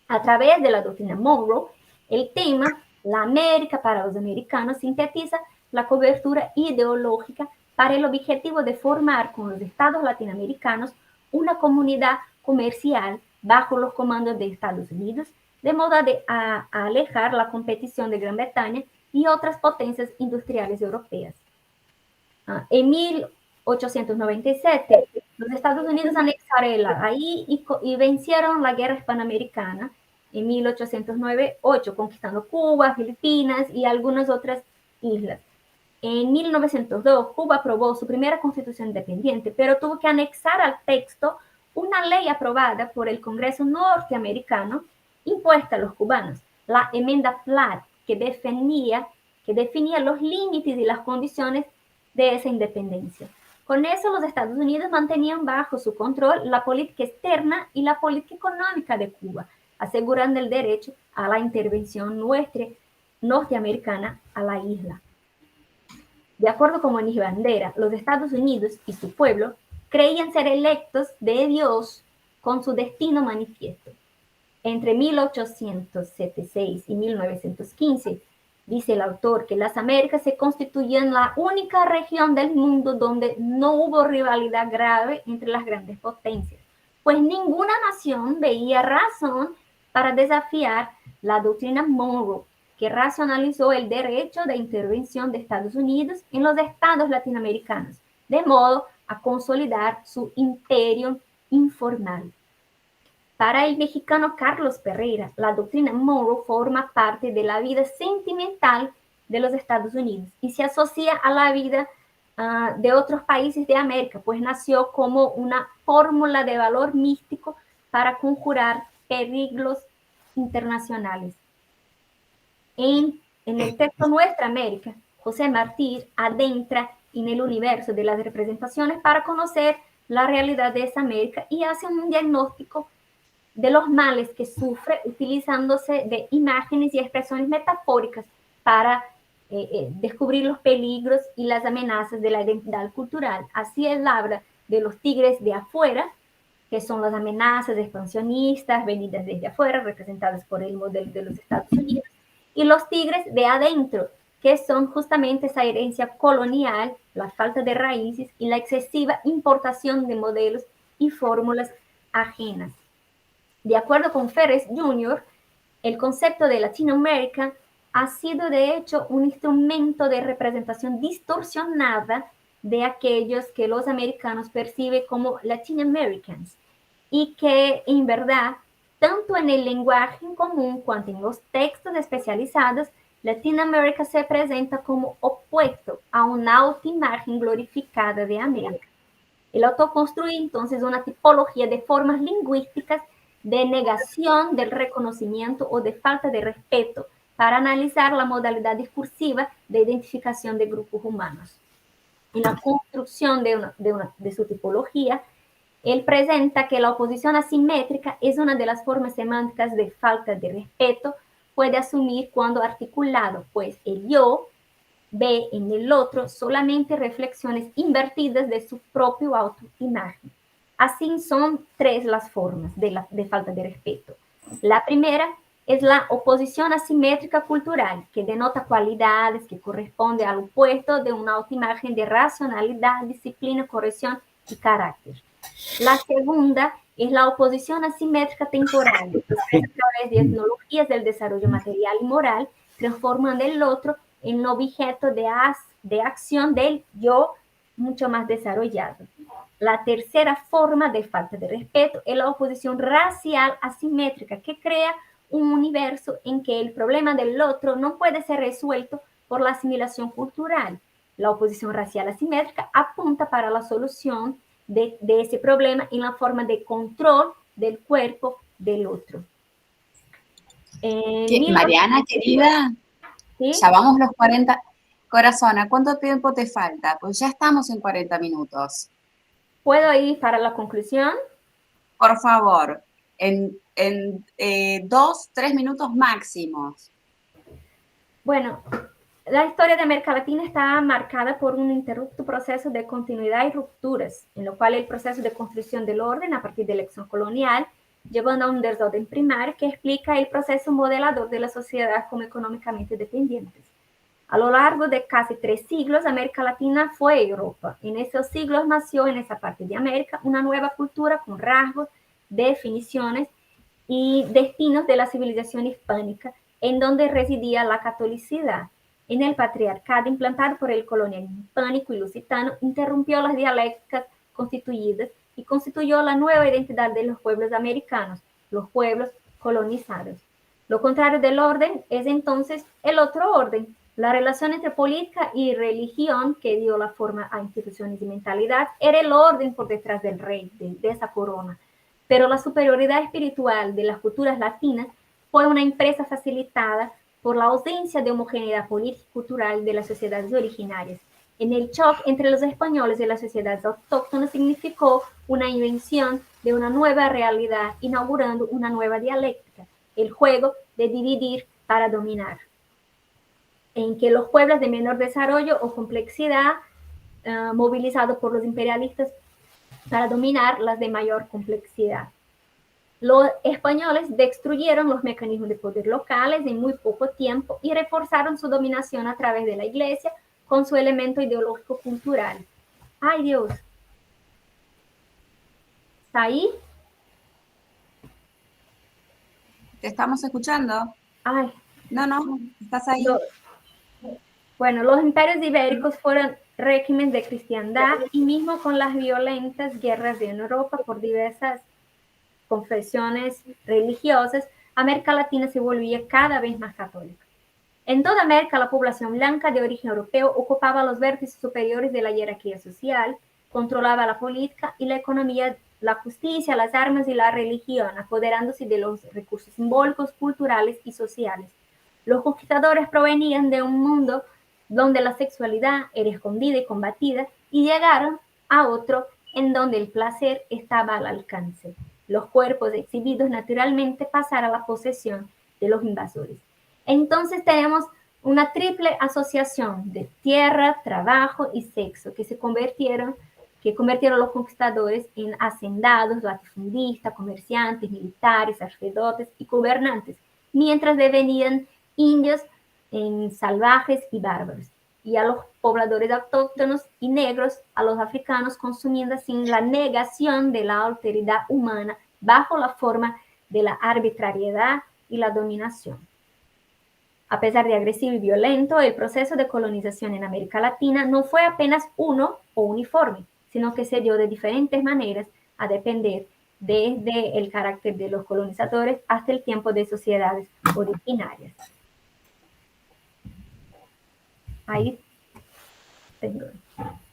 B: A través de la doctrina Monroe, El tema, la América para los americanos, sintetiza la cobertura ideológica para el objetivo de formar con los estados latinoamericanos una comunidad comercial bajo los comandos de Estados Unidos, de modo a alejar la competición de Gran Bretaña y otras potencias industriales europeas. En 1897, los Estados Unidos anexaron ahí y vencieron la guerra hispanoamericana en 1808, conquistando Cuba, Filipinas y algunas otras islas. En 1902, Cuba aprobó su primera constitución independiente, pero tuvo que anexar al texto una ley aprobada por el Congreso norteamericano impuesta a los cubanos, la enmienda Platt, que definía los límites y las condiciones de esa independencia. Con eso, los Estados Unidos mantenían bajo su control la política externa y la política económica de Cuba, asegurando el derecho a la intervención norteamericana a la isla. De acuerdo con Moniz Bandera, los Estados Unidos y su pueblo creían ser electos de Dios con su destino manifiesto. Entre 1876 y 1915, dice el autor que las Américas se constituían la única región del mundo donde no hubo rivalidad grave entre las grandes potencias, pues ninguna nación veía razón para desafiar la doctrina Monroe, que racionalizó el derecho de intervención de Estados Unidos en los estados latinoamericanos, de modo a consolidar su imperio informal. Para el mexicano Carlos Pereira, la doctrina Monroe forma parte de la vida sentimental de los Estados Unidos y se asocia a la vida de otros países de América, pues nació como una fórmula de valor místico para conjurar peligros internacionales. En el texto Nuestra América, José Martí adentra en el universo de las representaciones para conocer la realidad de esa América y hace un diagnóstico de los males que sufre utilizándose de imágenes y expresiones metafóricas para descubrir los peligros y las amenazas de la identidad cultural. Así él habla de los tigres de afuera, que son las amenazas expansionistas venidas desde afuera, representadas por el modelo de los Estados Unidos, y los tigres de adentro, que son justamente esa herencia colonial, la falta de raíces y la excesiva importación de modelos y fórmulas ajenas. De acuerdo con Ferris Jr., el concepto de Latinoamérica ha sido de hecho un instrumento de representación distorsionada de aquellos que los americanos perciben como Latin Americans y que en verdad, tanto en el lenguaje en común cuanto en los textos especializados, Latinoamérica se presenta como opuesto a una autoimagen glorificada de América. El autor construye entonces una tipología de formas lingüísticas de negación del reconocimiento o de falta de respeto para analizar la modalidad discursiva de identificación de grupos humanos. En la construcción de su tipología, él presenta que la oposición asimétrica es una de las formas semánticas de falta de respeto, puede asumir cuando articulado, pues el yo ve en el otro solamente reflexiones invertidas de su propio autoimagen. Así son tres las formas de falta de respeto. La primera es la oposición asimétrica cultural, que denota cualidades que corresponde al opuesto de una autoimagen de racionalidad, disciplina, corrección y carácter. La segunda es la oposición asimétrica temporal, que se expresa a través de etnologías del desarrollo material y moral, transformando el otro en un objeto de acción del yo mucho más desarrollado. La tercera forma de falta de respeto es la oposición racial asimétrica, que crea un universo en que el problema del otro no puede ser resuelto por la asimilación cultural. La oposición racial asimétrica apunta para la solución de ese problema en la forma de control del cuerpo del otro.
A: Mariana, querida,
B: ¿sí?
A: ya vamos los 40. Corazona, ¿cuánto tiempo te falta? Pues ya estamos en 40 minutos.
B: ¿Puedo ir para la conclusión?
A: Por favor, en 2-3 minutos máximos.
B: Bueno, la historia de América Latina está marcada por un interrupto proceso de continuidad y rupturas, en lo cual el proceso de construcción del orden a partir de la elección colonial llevando a un desorden primario que explica el proceso modelador de la sociedad como económicamente dependientes. A lo largo de casi 3 siglos, América Latina fue Europa. En esos siglos nació en esa parte de América una nueva cultura con rasgos, definiciones y destinos de la civilización hispánica, en donde residía la catolicidad. En el patriarcado implantado por el colonialismo hispánico y lusitano, interrumpió las dialécticas constituidas y constituyó la nueva identidad de los pueblos americanos, los pueblos colonizados. Lo contrario del orden es entonces el otro orden, la relación entre política y religión que dio la forma a instituciones y mentalidad era el orden por detrás del rey, de esa corona. Pero la superioridad espiritual de las culturas latinas fue una empresa facilitada por la ausencia de homogeneidad política y cultural de las sociedades originarias. En el choque entre los españoles y las sociedades autóctonas significó una invención de una nueva realidad, inaugurando una nueva dialéctica, el juego de dividir para dominar, en que los pueblos de menor desarrollo o complejidad, movilizados por los imperialistas para dominar las de mayor complejidad. Los españoles destruyeron los mecanismos de poder locales en muy poco tiempo y reforzaron su dominación a través de la iglesia con su elemento ideológico cultural. ¡Ay, Dios! ¿Está ahí?
A: ¿Te estamos escuchando?
B: Ay.
A: No, estás ahí.
B: Bueno, los imperios ibéricos fueron regímenes de cristiandad y mismo con las violentas guerras en Europa por diversas confesiones religiosas, América Latina se volvía cada vez más católica. En toda América, la población blanca de origen europeo ocupaba los vértices superiores de la jerarquía social, controlaba la política y la economía, la justicia, las armas y la religión, apoderándose de los recursos simbólicos, culturales y sociales. Los conquistadores provenían de un mundo donde la sexualidad era escondida y combatida y llegaron a otro en donde el placer estaba al alcance. Los cuerpos exhibidos naturalmente pasaron a la posesión de los invasores. Entonces tenemos una triple asociación de tierra, trabajo y sexo que convirtieron los conquistadores en hacendados, latifundistas, comerciantes, militares, sacerdotes y gobernantes, mientras devenían indios en salvajes y bárbaros, y a los pobladores autóctonos y negros, a los africanos, consumiendo así la negación de la alteridad humana bajo la forma de la arbitrariedad y la dominación. A pesar de agresivo y violento, el proceso de colonización en América Latina no fue apenas uno o uniforme, sino que se dio de diferentes maneras a depender desde el carácter de los colonizadores hasta el tiempo de sociedades originarias. Ahí tengo.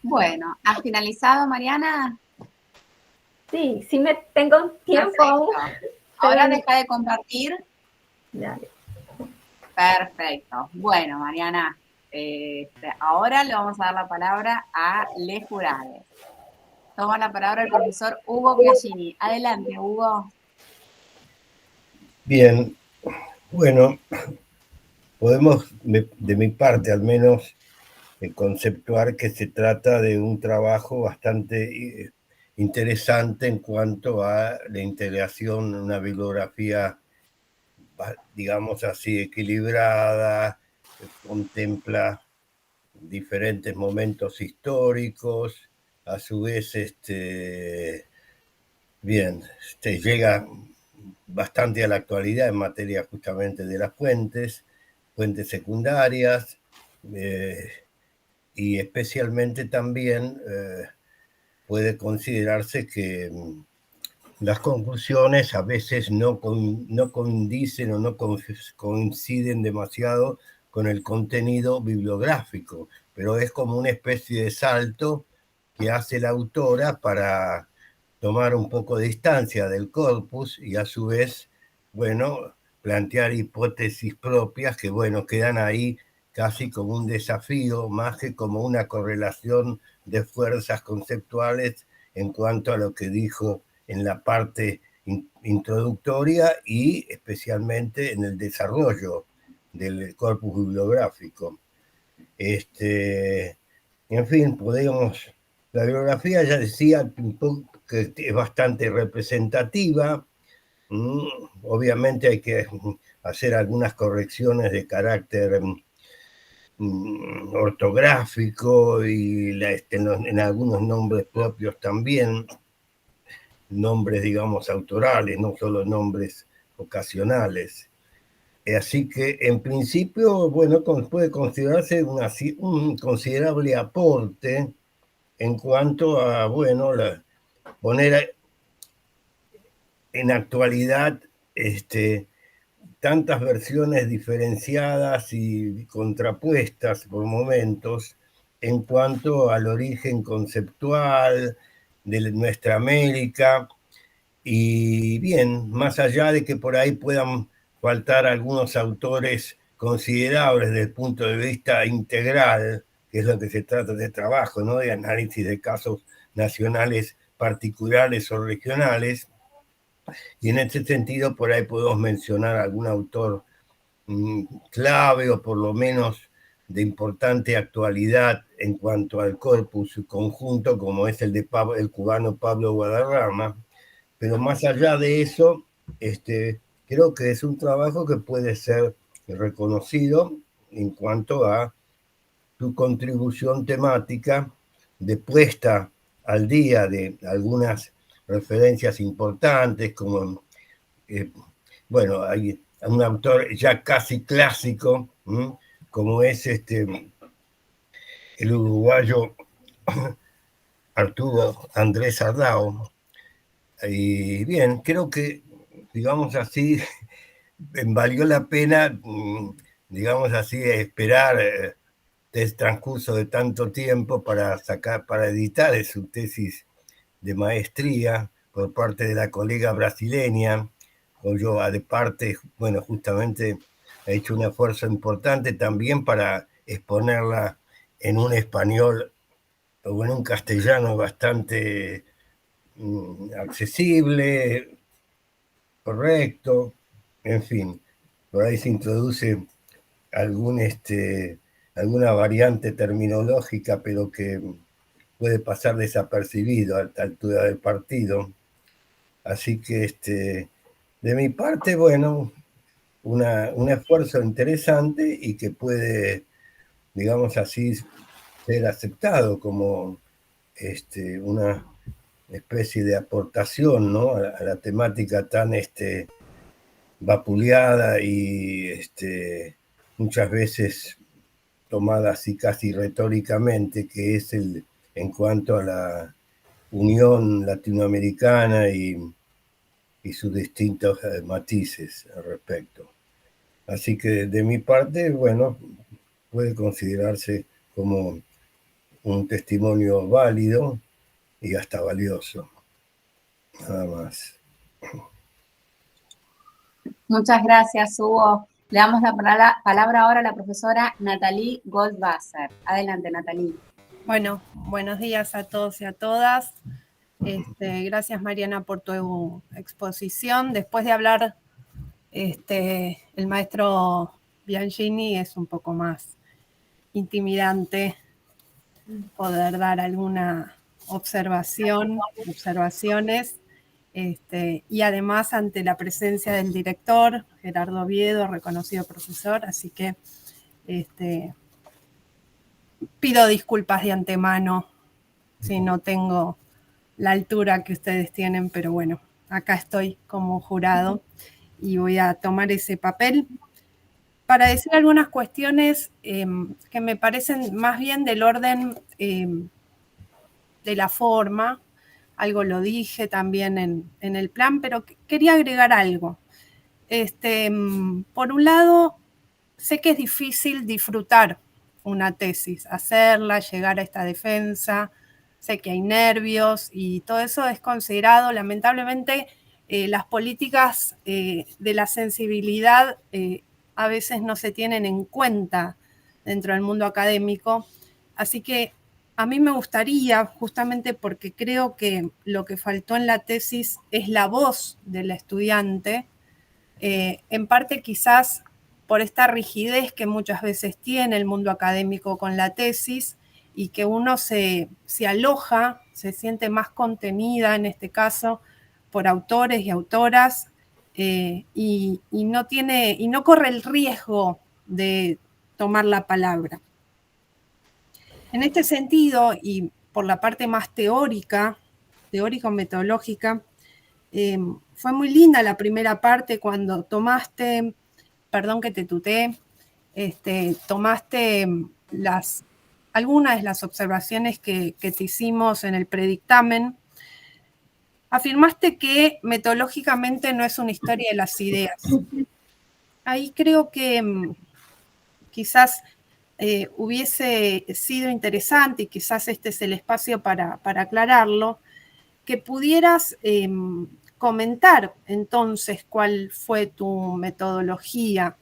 A: Bueno, ¿has finalizado, Mariana?
B: Sí, sí me tengo tiempo.
A: Ahora deja de compartir.
B: Dale.
A: Perfecto. Bueno, Mariana, ahora le vamos a dar la palabra a Les Jurades. Toma la palabra el profesor Hugo Biagini. Adelante, Hugo.
C: Bien, bueno, podemos, de mi parte al menos, conceptuar que se trata de un trabajo bastante interesante en cuanto a la integración, una bibliografía, digamos así, equilibrada, que contempla diferentes momentos históricos, a su vez, llega bastante a la actualidad en materia justamente de las fuentes secundarias, y especialmente también puede considerarse que las conclusiones a veces no condicen o no coinciden demasiado con el contenido bibliográfico, pero es como una especie de salto que hace la autora para tomar un poco de distancia del corpus y a su vez, bueno, plantear hipótesis propias que, bueno, quedan ahí casi como un desafío, más que como una correlación de fuerzas conceptuales en cuanto a lo que dijo en la parte introductoria y especialmente en el desarrollo del corpus bibliográfico. En fin, la bibliografía ya decía que es bastante representativa, Obviamente hay que hacer algunas correcciones de carácter ortográfico y en algunos nombres propios también, nombres, digamos, autorales, no solo nombres ocasionales. Así que, en principio, bueno, puede considerarse un considerable aporte en cuanto a, bueno, poner en actualidad tantas versiones diferenciadas y contrapuestas por momentos en cuanto al origen conceptual de nuestra América. Y bien, más allá de que por ahí puedan faltar algunos autores considerables desde el punto de vista integral, que es lo que se trata de trabajo, ¿no? De análisis de casos nacionales particulares o regionales. Y en este sentido, por ahí podemos mencionar algún autor clave o por lo menos de importante actualidad en cuanto al corpus conjunto, como es el cubano Pablo Guadarrama. Pero más allá de eso, creo que es un trabajo que puede ser reconocido en cuanto a su contribución temática de puesta al día de algunas referencias importantes, como, bueno, hay un autor ya casi clásico, como es el uruguayo Arturo Andrés Ardao. Y bien, creo que, digamos así, valió la pena, digamos así, esperar el transcurso de tanto tiempo para editar su tesis de maestría por parte de la colega brasileña, cuyo de parte, bueno, justamente ha hecho un esfuerzo importante también para exponerla en un español o en un castellano bastante accesible, correcto, en fin, por ahí se introduce alguna variante terminológica, pero que puede pasar desapercibido a esta altura del partido. Así que de mi parte, bueno, un esfuerzo interesante y que puede, digamos así, ser aceptado como una especie de aportación, ¿no? a la temática tan vapuleada y muchas veces tomada así casi retóricamente, que es en cuanto a la unión latinoamericana y sus distintos matices al respecto. Así que de mi parte, bueno, puede considerarse como un testimonio válido y hasta valioso. Nada más.
A: Muchas gracias, Hugo. Le damos la palabra ahora a la profesora Nathalie Goldwasser. Adelante, Nathalie.
D: Bueno, buenos días a todos y a todas. Gracias, Mariana, por tu exposición. Después de hablar el maestro Bianchini, es un poco más intimidante poder dar alguna observaciones, y además ante la presencia del director, Gerardo Oviedo, reconocido profesor, así que pido disculpas de antemano si no tengo la altura que ustedes tienen, pero bueno, acá estoy como jurado y voy a tomar ese papel para decir algunas cuestiones que me parecen más bien del orden de la forma. Algo lo dije también en el plan, pero quería agregar algo. Por un lado, sé que es difícil disfrutar una tesis, hacerla, llegar a esta defensa. Sé que hay nervios y todo eso es considerado, lamentablemente, las políticas de la sensibilidad a veces no se tienen en cuenta dentro del mundo académico. Así que a mí me gustaría, justamente porque creo que lo que faltó en la tesis es la voz del estudiante, en parte quizás por esta rigidez que muchas veces tiene el mundo académico con la tesis y que uno se aloja, se siente más contenida en este caso por autores y autoras y no corre el riesgo de tomar la palabra. En este sentido, y por la parte más teórico-metodológica, fue muy linda la primera parte cuando tomaste, perdón que te tuteé, tomaste algunas de las observaciones que te hicimos en el predictamen. Afirmaste que metodológicamente no es una historia de las ideas. Ahí creo que quizás hubiese sido interesante, y quizás este es el espacio para aclararlo, que pudieras comentar entonces cuál fue tu metodología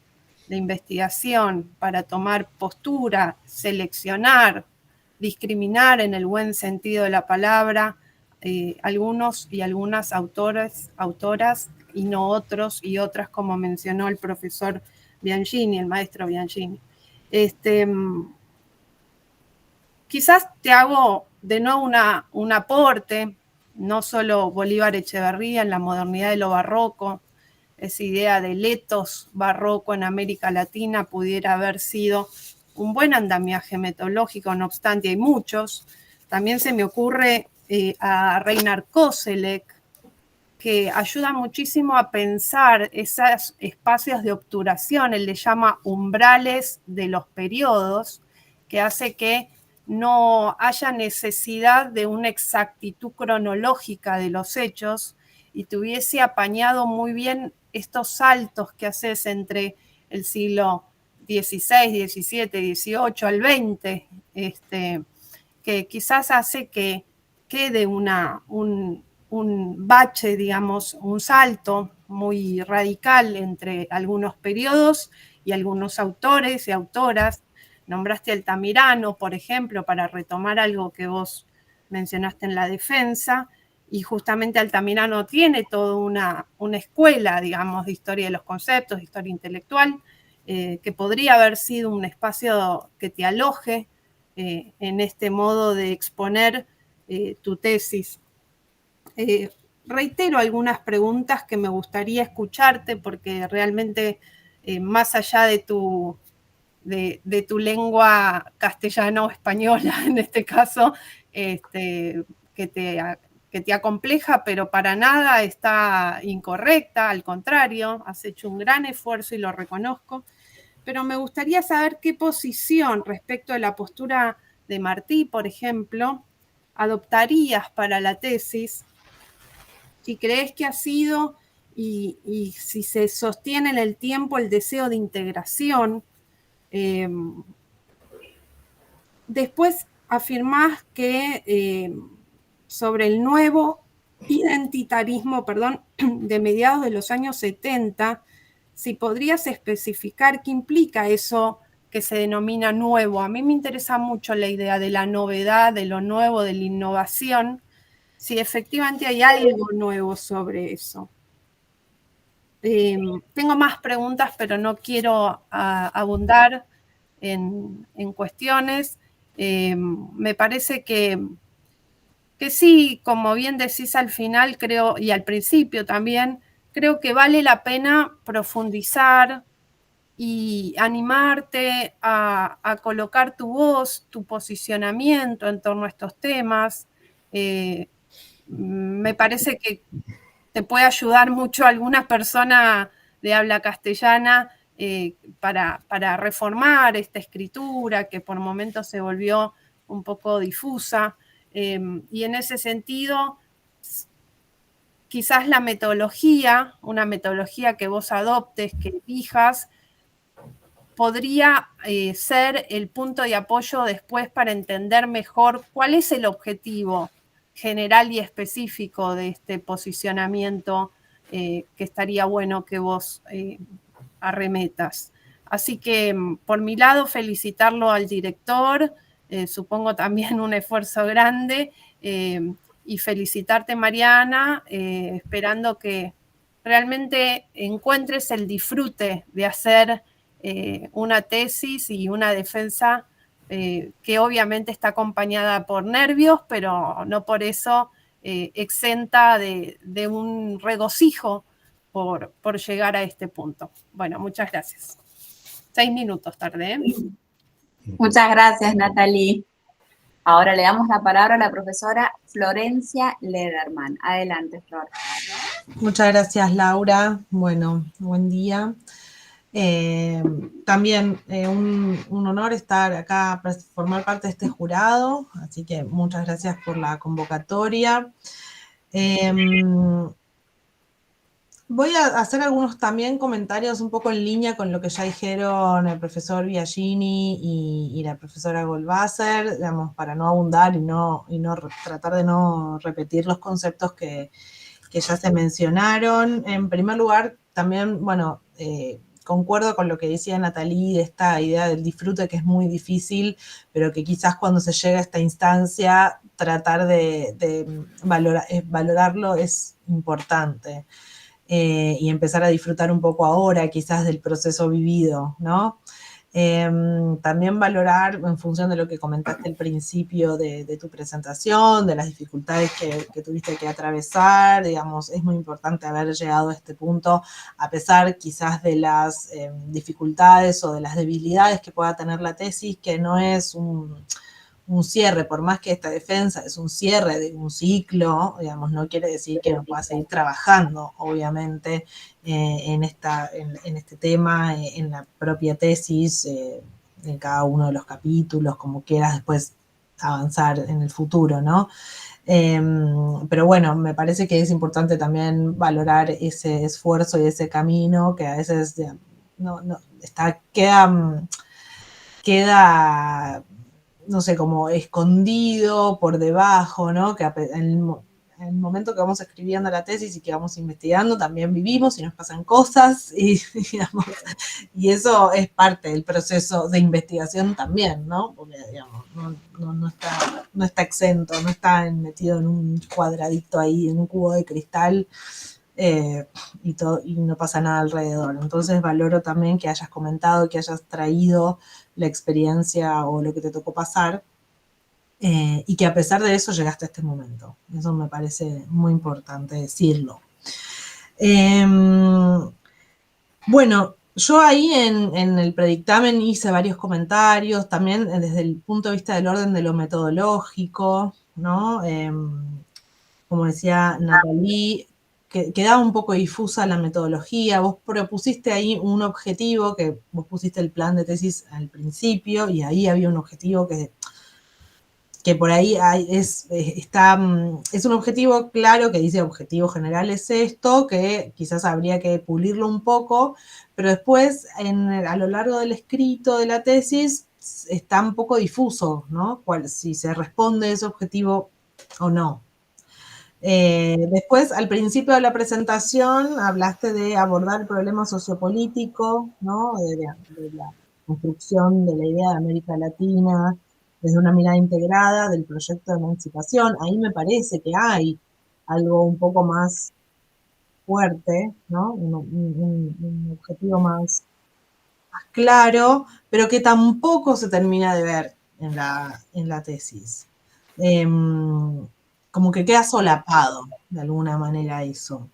D: de investigación para tomar postura, seleccionar, discriminar en el buen sentido de la palabra algunos y algunas autoras y no otros y otras, como mencionó el profesor Bianchini, el maestro Bianchini. Quizás te hago de nuevo un aporte, no solo Bolívar Echeverría en la modernidad de lo barroco, esa idea del etos barroco en América Latina pudiera haber sido un buen andamiaje metodológico, no obstante hay muchos. También se me ocurre a Reinhard Koselleck, que ayuda muchísimo a pensar esos espacios de obturación, él le llama umbrales de los periodos, que hace que no haya necesidad de una exactitud cronológica de los hechos y te hubiese apañado muy bien estos saltos que haces entre el siglo XVI, XVII, XVIII al XX, que quizás hace que quede un bache, digamos, un salto muy radical entre algunos periodos y algunos autores y autoras. Nombraste Altamirano, por ejemplo, para retomar algo que vos mencionaste en la defensa, y justamente Altamirano tiene toda una escuela, digamos, de historia de los conceptos, de historia intelectual, que podría haber sido un espacio que te aloje en este modo de exponer tu tesis. Reitero algunas preguntas que me gustaría escucharte porque realmente más allá de tu lengua castellana o española, en este caso, que te acompleja, pero para nada está incorrecta, al contrario, has hecho un gran esfuerzo y lo reconozco, pero me gustaría saber qué posición respecto de la postura de Martí, por ejemplo, adoptarías para la tesis, si crees que ha sido y si se sostiene en el tiempo el deseo de integración. Después afirmás que sobre el nuevo identitarismo, de mediados de los años 70, si podrías especificar qué implica eso que se denomina nuevo. A mí me interesa mucho la idea de la novedad, de lo nuevo, de la innovación, si efectivamente hay algo nuevo sobre eso. Tengo más preguntas, pero no quiero abundar en cuestiones. Me parece que sí, como bien decís al final, creo, y al principio también, creo que vale la pena profundizar y animarte a colocar tu voz, tu posicionamiento en torno a estos temas. Me parece que te puede ayudar mucho alguna persona de habla castellana para reformar esta escritura que por momentos se volvió un poco difusa. Y en ese sentido, quizás la metodología, una metodología que vos adoptes, que elijas, podría ser el punto de apoyo después para entender mejor cuál es el objetivo general y específico de este posicionamiento que estaría bueno que vos arremetas. Así que por mi lado felicitarlo al director, supongo también un esfuerzo grande, y felicitarte, Mariana, esperando que realmente encuentres el disfrute de hacer una tesis y una defensa que obviamente está acompañada por nervios, pero no por eso exenta de un regocijo por llegar a este punto. Bueno, muchas gracias. 6 minutos tardé.
A: Muchas gracias, Natalie. Ahora le damos la palabra a la profesora Florencia Lederman. Adelante, Flor.
E: Muchas gracias, Laura. Bueno, buen día. También un honor estar acá para formar parte de este jurado, así que muchas gracias por la convocatoria. Voy a hacer algunos también comentarios un poco en línea con lo que ya dijeron el profesor Biagini y la profesora Goldwasser, digamos, para no abundar y tratar de no repetir los conceptos que ya se mencionaron. En primer lugar, también, bueno, concuerdo con lo que decía Natalie de esta idea del disfrute, que es muy difícil, pero que quizás cuando se llega a esta instancia, tratar de valorarlo es importante. Y empezar a disfrutar un poco ahora, quizás, del proceso vivido, ¿no? También valorar, en función de lo que comentaste al principio de tu presentación, de las dificultades que tuviste que atravesar, digamos, es muy importante haber llegado a este punto, a pesar quizás de las dificultades o de las debilidades que pueda tener la tesis, que no es un cierre, por más que esta defensa es un cierre de un ciclo, digamos, no quiere decir que no pueda seguir trabajando, obviamente, en este tema, en la propia tesis, en cada uno de los capítulos, como quieras después avanzar en el futuro, ¿no? Pero bueno, me parece que es importante también valorar ese esfuerzo y ese camino que a veces queda no sé, como escondido por debajo, ¿no? Que en el momento que vamos escribiendo la tesis y que vamos investigando, también vivimos y nos pasan cosas, digamos, y eso es parte del proceso de investigación también, ¿no? Porque, digamos, no está exento, no está metido en un cuadradito ahí, en un cubo de cristal, y no pasa nada alrededor. Entonces valoro también que hayas comentado, que hayas traído la experiencia o lo que te tocó pasar, y que a pesar de eso llegaste a este momento. Eso me parece muy importante decirlo. Bueno, yo ahí en el predictamen hice varios comentarios, también desde el punto de vista del orden de lo metodológico, ¿no? Como decía Natalie, quedaba un poco difusa la metodología. Vos propusiste ahí un objetivo, que vos pusiste el plan de tesis al principio, y ahí había un objetivo que por ahí es un objetivo claro que dice objetivo general es esto, que quizás habría que pulirlo un poco, pero después a lo largo del escrito de la tesis está un poco difuso, ¿no? Si se responde ese objetivo o no. Después, al principio de la presentación, hablaste de abordar el problema sociopolítico, ¿no? De la construcción de la idea de América Latina desde una mirada integrada del proyecto de emancipación. Ahí me parece que hay algo un poco más fuerte, ¿no? Un objetivo más claro, pero que tampoco se termina de ver en la tesis. Como que queda solapado de alguna manera eso.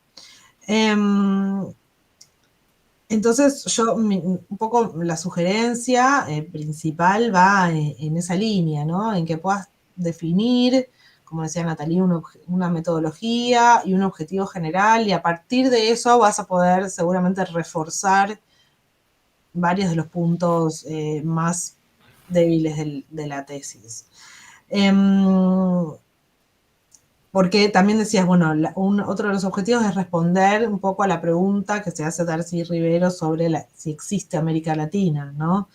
E: Entonces yo, un poco la sugerencia principal va en esa línea, ¿no? En que puedas definir, como decía Natalie, una metodología y un objetivo general, y a partir de eso vas a poder seguramente reforzar varios de los puntos más débiles de la tesis. Porque también decías, bueno, otro de los objetivos es responder un poco a la pregunta que se hace Darcy Rivero sobre si existe América Latina, ¿no?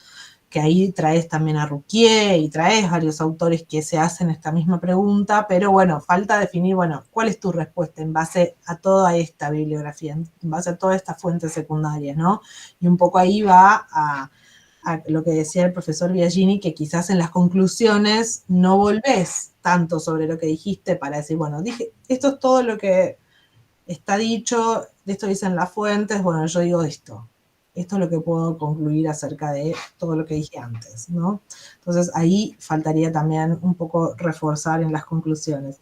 E: Que ahí traes también a Ruquier y traes varios autores que se hacen esta misma pregunta, pero bueno, falta definir, bueno, ¿cuál es tu respuesta en base a toda esta bibliografía, en base a todas estas fuentes secundarias, ¿no? Y un poco ahí va a lo que decía el profesor Biagini, que quizás en las conclusiones no volvés tanto sobre lo que dijiste para decir, bueno, esto es todo lo que está dicho, de esto dicen las fuentes, bueno, yo digo esto es lo que puedo concluir acerca de todo lo que dije antes, ¿no? Entonces ahí faltaría también un poco reforzar en las conclusiones.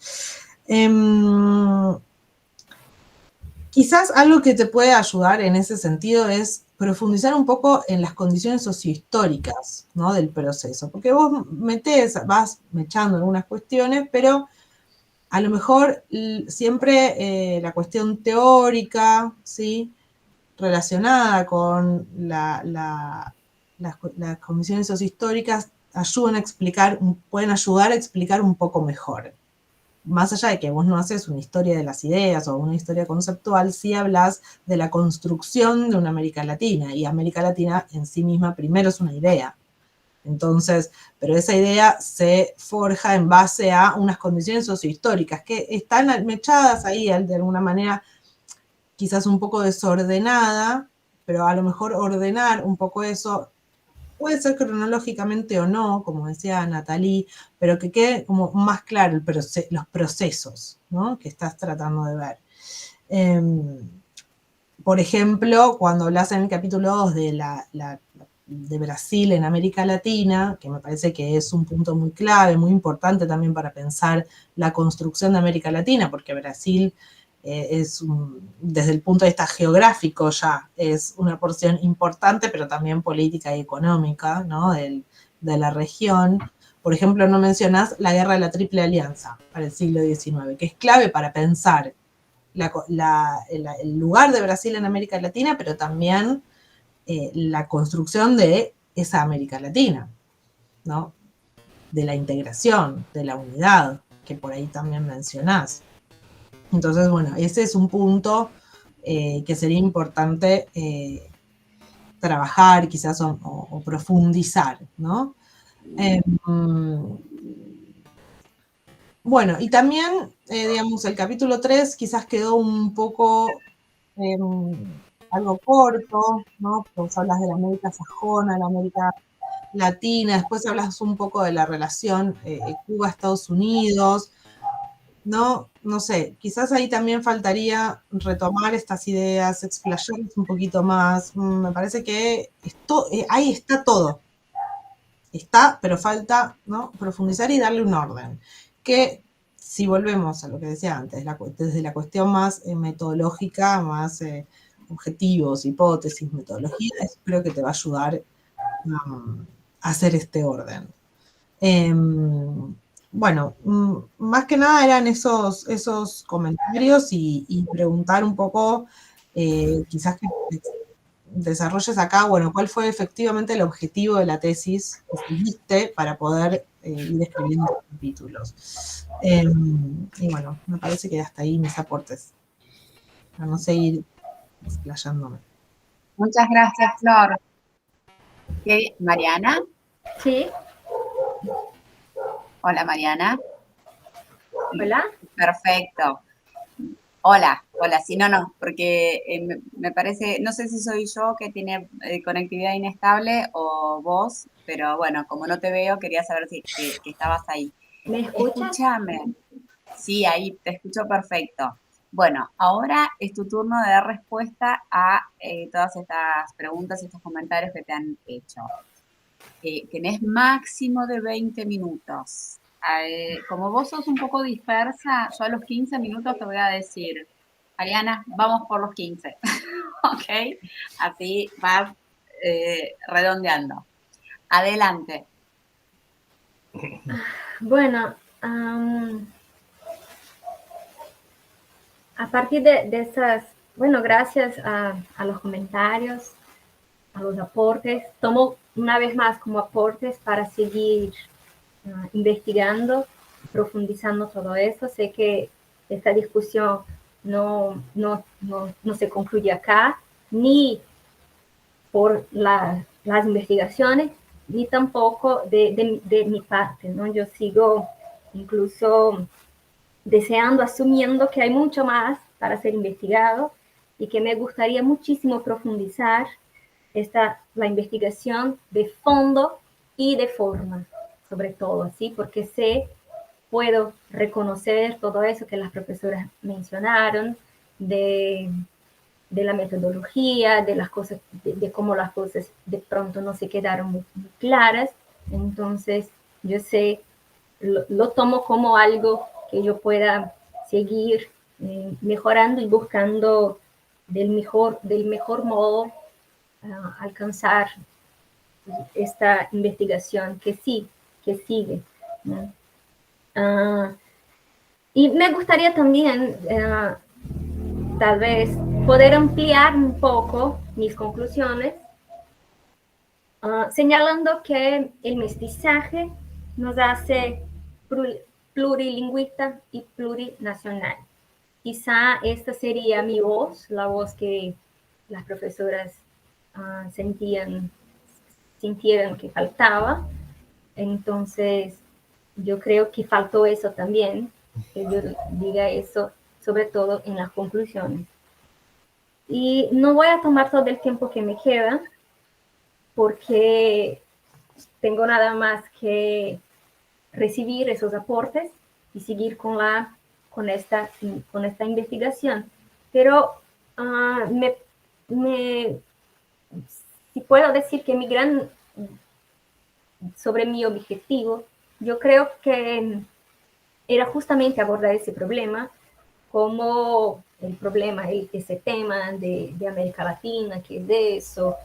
E: Quizás algo que te puede ayudar en ese sentido es profundizar un poco en las condiciones sociohistóricas, ¿no?, del proceso, porque vos vas mechando algunas cuestiones, pero a lo mejor siempre la cuestión teórica, ¿sí?, relacionada con las condiciones sociohistóricas pueden ayudar a explicar un poco mejor. Más allá de que vos no haces una historia de las ideas o una historia conceptual, sí hablas de la construcción de una América Latina, y América Latina en sí misma primero es una idea. Entonces, pero esa idea se forja en base a unas condiciones sociohistóricas que están mechadas ahí de alguna manera, quizás un poco desordenada, pero a lo mejor ordenar un poco eso puede ser cronológicamente o no, como decía Nathalie, pero que quede como más claro los procesos, ¿no?, que estás tratando de ver. Por ejemplo, cuando hablas en el capítulo 2 de Brasil en América Latina, que me parece que es un punto muy clave, muy importante también para pensar la construcción de América Latina, porque Brasil desde el punto de vista geográfico ya es una porción importante, pero también política y económica, ¿no?, de la región. Por ejemplo, no mencionás la Guerra de la Triple Alianza para el siglo XIX, que es clave para pensar el lugar de Brasil en América Latina, pero también la construcción de esa América Latina, ¿no?, de la integración, de la unidad, que por ahí también mencionás. Entonces, bueno, ese es un punto que sería importante trabajar quizás o profundizar, ¿no? Bueno, y también, digamos, el capítulo 3 quizás quedó un poco algo corto, ¿no? Pues hablas de la América sajona, la América Latina, después hablas un poco de la relación Cuba-Estados Unidos, ¿no? No sé, quizás ahí también faltaría retomar estas ideas, explayarlas un poquito más. Me parece que ahí está todo. Está, pero falta, ¿no?, profundizar y darle un orden. Que si volvemos a lo que decía antes, desde la cuestión más metodológica, más objetivos, hipótesis, metodologías, creo que te va a ayudar a hacer este orden. Bueno, más que nada eran esos comentarios y preguntar un poco, quizás que desarrolles acá, bueno, cuál fue efectivamente el objetivo de la tesis que seguiste para poder ir escribiendo los capítulos. Y bueno, me parece que hasta ahí mis aportes, para no seguir explayándome.
A: Muchas gracias, Flor. ¿Qué, Mariana?
B: Sí,
A: Hola, Mariana.
B: hola.
A: Perfecto. Hola, sí, no, porque me parece, no sé si soy yo que tiene conectividad inestable o vos, pero bueno, como no te veo, quería saber que estabas ahí.
B: ¿Me escuchas?
A: Escúchame. Sí, ahí te escucho perfecto. Bueno, ahora es tu turno de dar respuesta a todas estas preguntas y estos comentarios que te han hecho. Tenés máximo de 20 minutos. Como vos sos un poco dispersa, yo a los 15 minutos te voy a decir, Ariana, vamos por los 15. ¿Ok? Así vas redondeando. Adelante.
B: Bueno, a partir de esas, bueno, gracias a los comentarios, a los aportes, tomo una vez más como aportes para seguir investigando, profundizando todo eso. Sé que esta discusión no se concluye acá, ni por las investigaciones, ni tampoco de mi parte, ¿no? Yo sigo incluso deseando, asumiendo que hay mucho más para ser investigado y que me gustaría muchísimo profundizar la investigación de fondo y de forma, sobre todo, ¿sí? Porque puedo reconocer todo eso que las profesoras mencionaron, de la metodología, de las cosas, de cómo las cosas de pronto no se quedaron muy claras. Entonces, yo lo tomo como algo que yo pueda seguir mejorando y buscando del mejor modo alcanzar esta investigación que sigue, ¿no? Y me gustaría también, tal vez, poder ampliar un poco mis conclusiones, señalando que el mestizaje nos hace plurilingüista y plurinacional. Quizá esta sería mi voz, la voz que las profesoras sintieran que faltaba. Entonces, yo creo que faltó eso también, que yo diga eso, sobre todo en las conclusiones. Y no voy a tomar todo el tiempo que me queda, porque tengo nada más que recibir esos aportes y seguir con esta investigación. Pero si puedo decir que sobre mi objetivo, yo creo que era justamente abordar ese problema como el problema, ese tema de América Latina, que es de eso,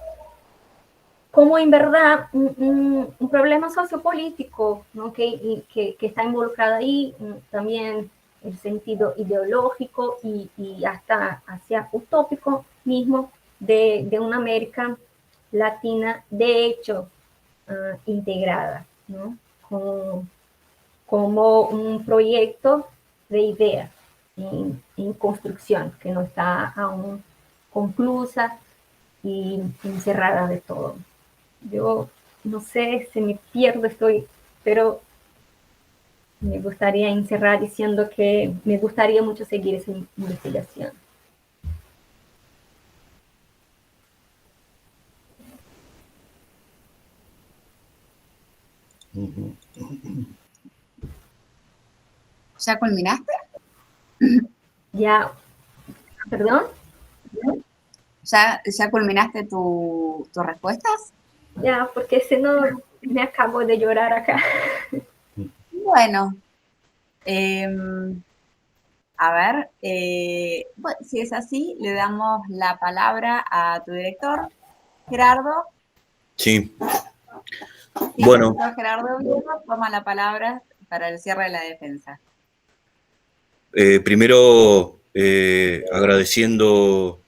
B: como en verdad un problema sociopolítico, ¿no? que está involucrado ahí, también el sentido ideológico y hasta hacia utópico mismo de una América Latina, de hecho, integrada, ¿no? Como un proyecto de idea en construcción, que no está aún conclusa y encerrada de todo. Yo no sé, se me pierdo, pero me gustaría encerrar diciendo que me gustaría mucho seguir esa investigación.
A: ¿Ya culminaste?
B: Ya, ¿perdón?
A: ¿Ya culminaste tus respuestas?
B: Ya, porque si no, me acabo de llorar acá.
A: Bueno, a ver, bueno, si es así, le damos la palabra a tu director, Gerardo.
F: Sí.
A: Sí,
F: Bueno.
A: el profesor Gerardo Oviedo toma la palabra para el cierre de la defensa.
F: Primero, agradeciendo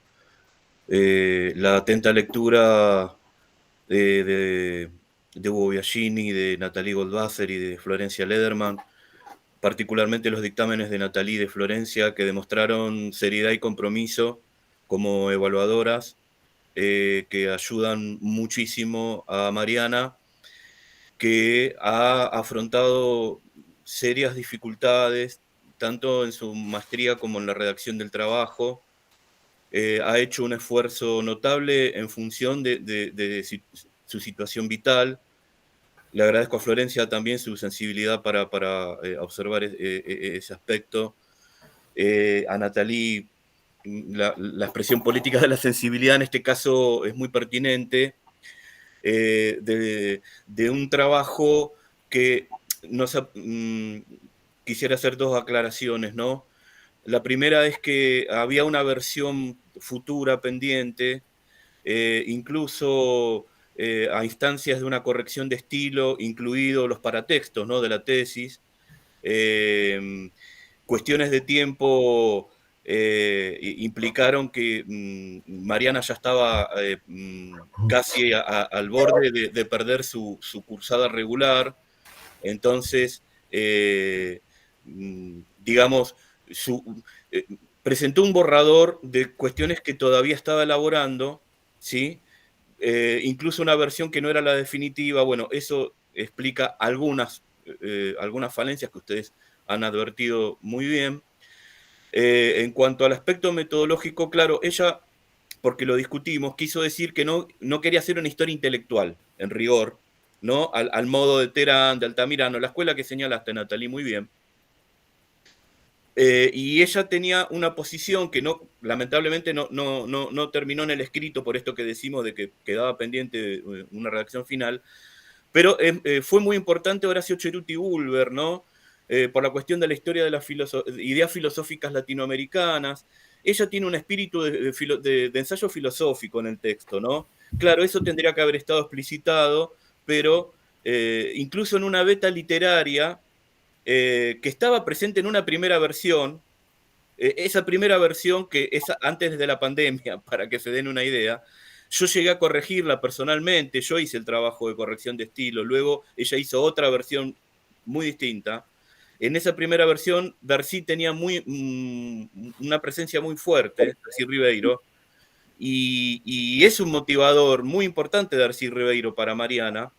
F: la atenta lectura de Hugo Biagini, de Nathalie Goldwasser y de Florencia Lederman, particularmente los dictámenes de Nathalie y de Florencia, que demostraron seriedad y compromiso como evaluadoras, que ayudan muchísimo a Mariana, que ha afrontado serias dificultades, tanto en su maestría como en la redacción del trabajo. Ha hecho un esfuerzo notable en función de su situación vital. Le agradezco a Florencia también su sensibilidad para observar ese aspecto. A Nathalie, la expresión política de la sensibilidad en este caso es muy pertinente, de un trabajo que quisiera hacer dos aclaraciones, ¿no? La primera es que había una versión futura pendiente, incluso a instancias de una corrección de estilo, incluidos los paratextos, ¿no?, de la tesis. Cuestiones de tiempo implicaron que Mariana ya estaba casi al borde de perder su cursada regular. Entonces, digamos, presentó un borrador de cuestiones que todavía estaba elaborando, ¿sí? Incluso una versión que no era la definitiva. Bueno, eso explica algunas falencias que ustedes han advertido muy bien. En cuanto al aspecto metodológico, claro, ella, porque lo discutimos, quiso decir que no quería hacer una historia intelectual, en rigor, ¿no? Al modo de Terán, de Altamirano, la escuela que señalaste, Nathalie, muy bien. Y ella tenía una posición que lamentablemente no terminó en el escrito, por esto que decimos de que quedaba pendiente una redacción final, pero fue muy importante Horacio Ceruti Bulwer, ¿no? Por la cuestión de la historia de las ideas filosóficas latinoamericanas, ella tiene un espíritu de ensayo filosófico en el texto, ¿no? Claro, eso tendría que haber estado explicitado, pero incluso en una beta literaria que estaba presente en una primera versión, esa primera versión que es antes de la pandemia, para que se den una idea, yo llegué a corregirla personalmente, yo hice el trabajo de corrección de estilo, luego ella hizo otra versión muy distinta. En esa primera versión, Darcy tenía una presencia muy fuerte, Darcy Ribeiro, y es un motivador muy importante Darcy Ribeiro para Mariana,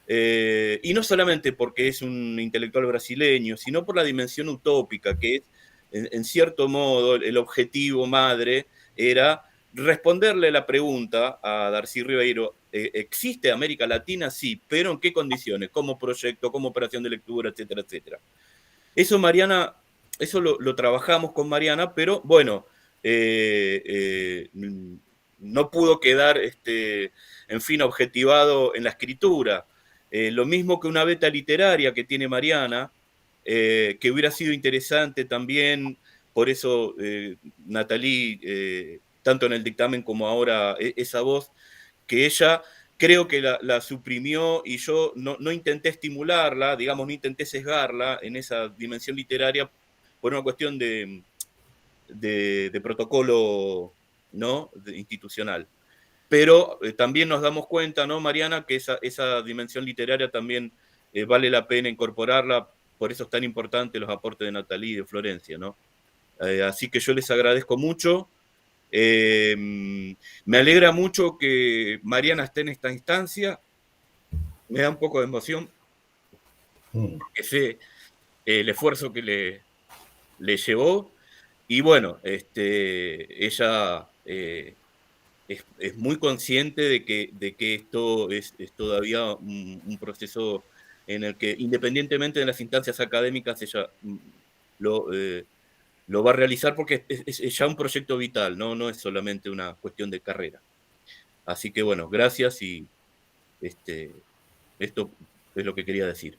F: y no solamente porque es un intelectual brasileño, sino por la dimensión utópica, que es, en cierto modo, el objetivo madre era responderle la pregunta a Darcy Ribeiro, ¿existe América Latina? Sí, pero ¿en qué condiciones? Como proyecto, como operación de lectura, etcétera, etcétera. Eso, Mariana, eso lo trabajamos con Mariana, pero bueno, no pudo quedar, en fin, objetivado en la escritura. Lo mismo que una beta literaria que tiene Mariana, que hubiera sido interesante también, por eso Nathalie, tanto en el dictamen como ahora, esa voz, que ella creo que la suprimió y yo no intenté estimularla, digamos, no intenté sesgarla en esa dimensión literaria por una cuestión de protocolo, ¿no? Institucional. Pero también nos damos cuenta, ¿no, Mariana, que esa dimensión literaria también vale la pena incorporarla, por eso es tan importante los aportes de Nathalie y de Florencia, ¿no? Así que yo les agradezco mucho. Me alegra mucho que Mariana esté en esta instancia. Me da un poco de emoción, porque sé el esfuerzo que le llevó. Y bueno, ella es muy consciente de que esto es todavía un proceso en el que, independientemente de las instancias académicas, ella lo va a realizar porque es ya un proyecto vital, no es solamente una cuestión de carrera. Así que bueno, gracias y esto es lo que quería decir.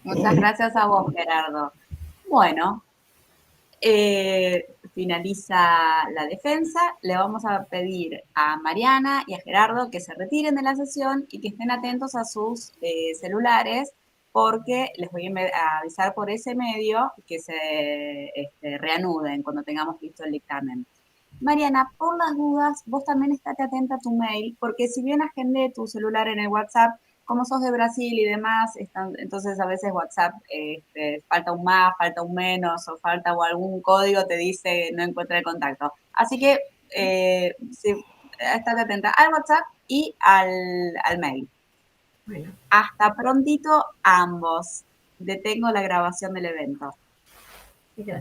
A: Muchas gracias a vos, Gerardo. Bueno, finaliza la defensa. Le vamos a pedir a Mariana y a Gerardo que se retiren de la sesión y que estén atentos a sus celulares, porque les voy a avisar por ese medio que se reanuden cuando tengamos listo el dictamen. Mariana, por las dudas, vos también estate atenta a tu mail, porque si bien agendé tu celular en el WhatsApp, como sos de Brasil y demás, entonces a veces WhatsApp falta un más, falta un menos, o falta algún código, te dice no encuentra el contacto. Así que sí, estate atenta al WhatsApp y al mail.
B: Bueno.
A: Hasta prontito ambos. Detengo la grabación del evento.
B: Gracias.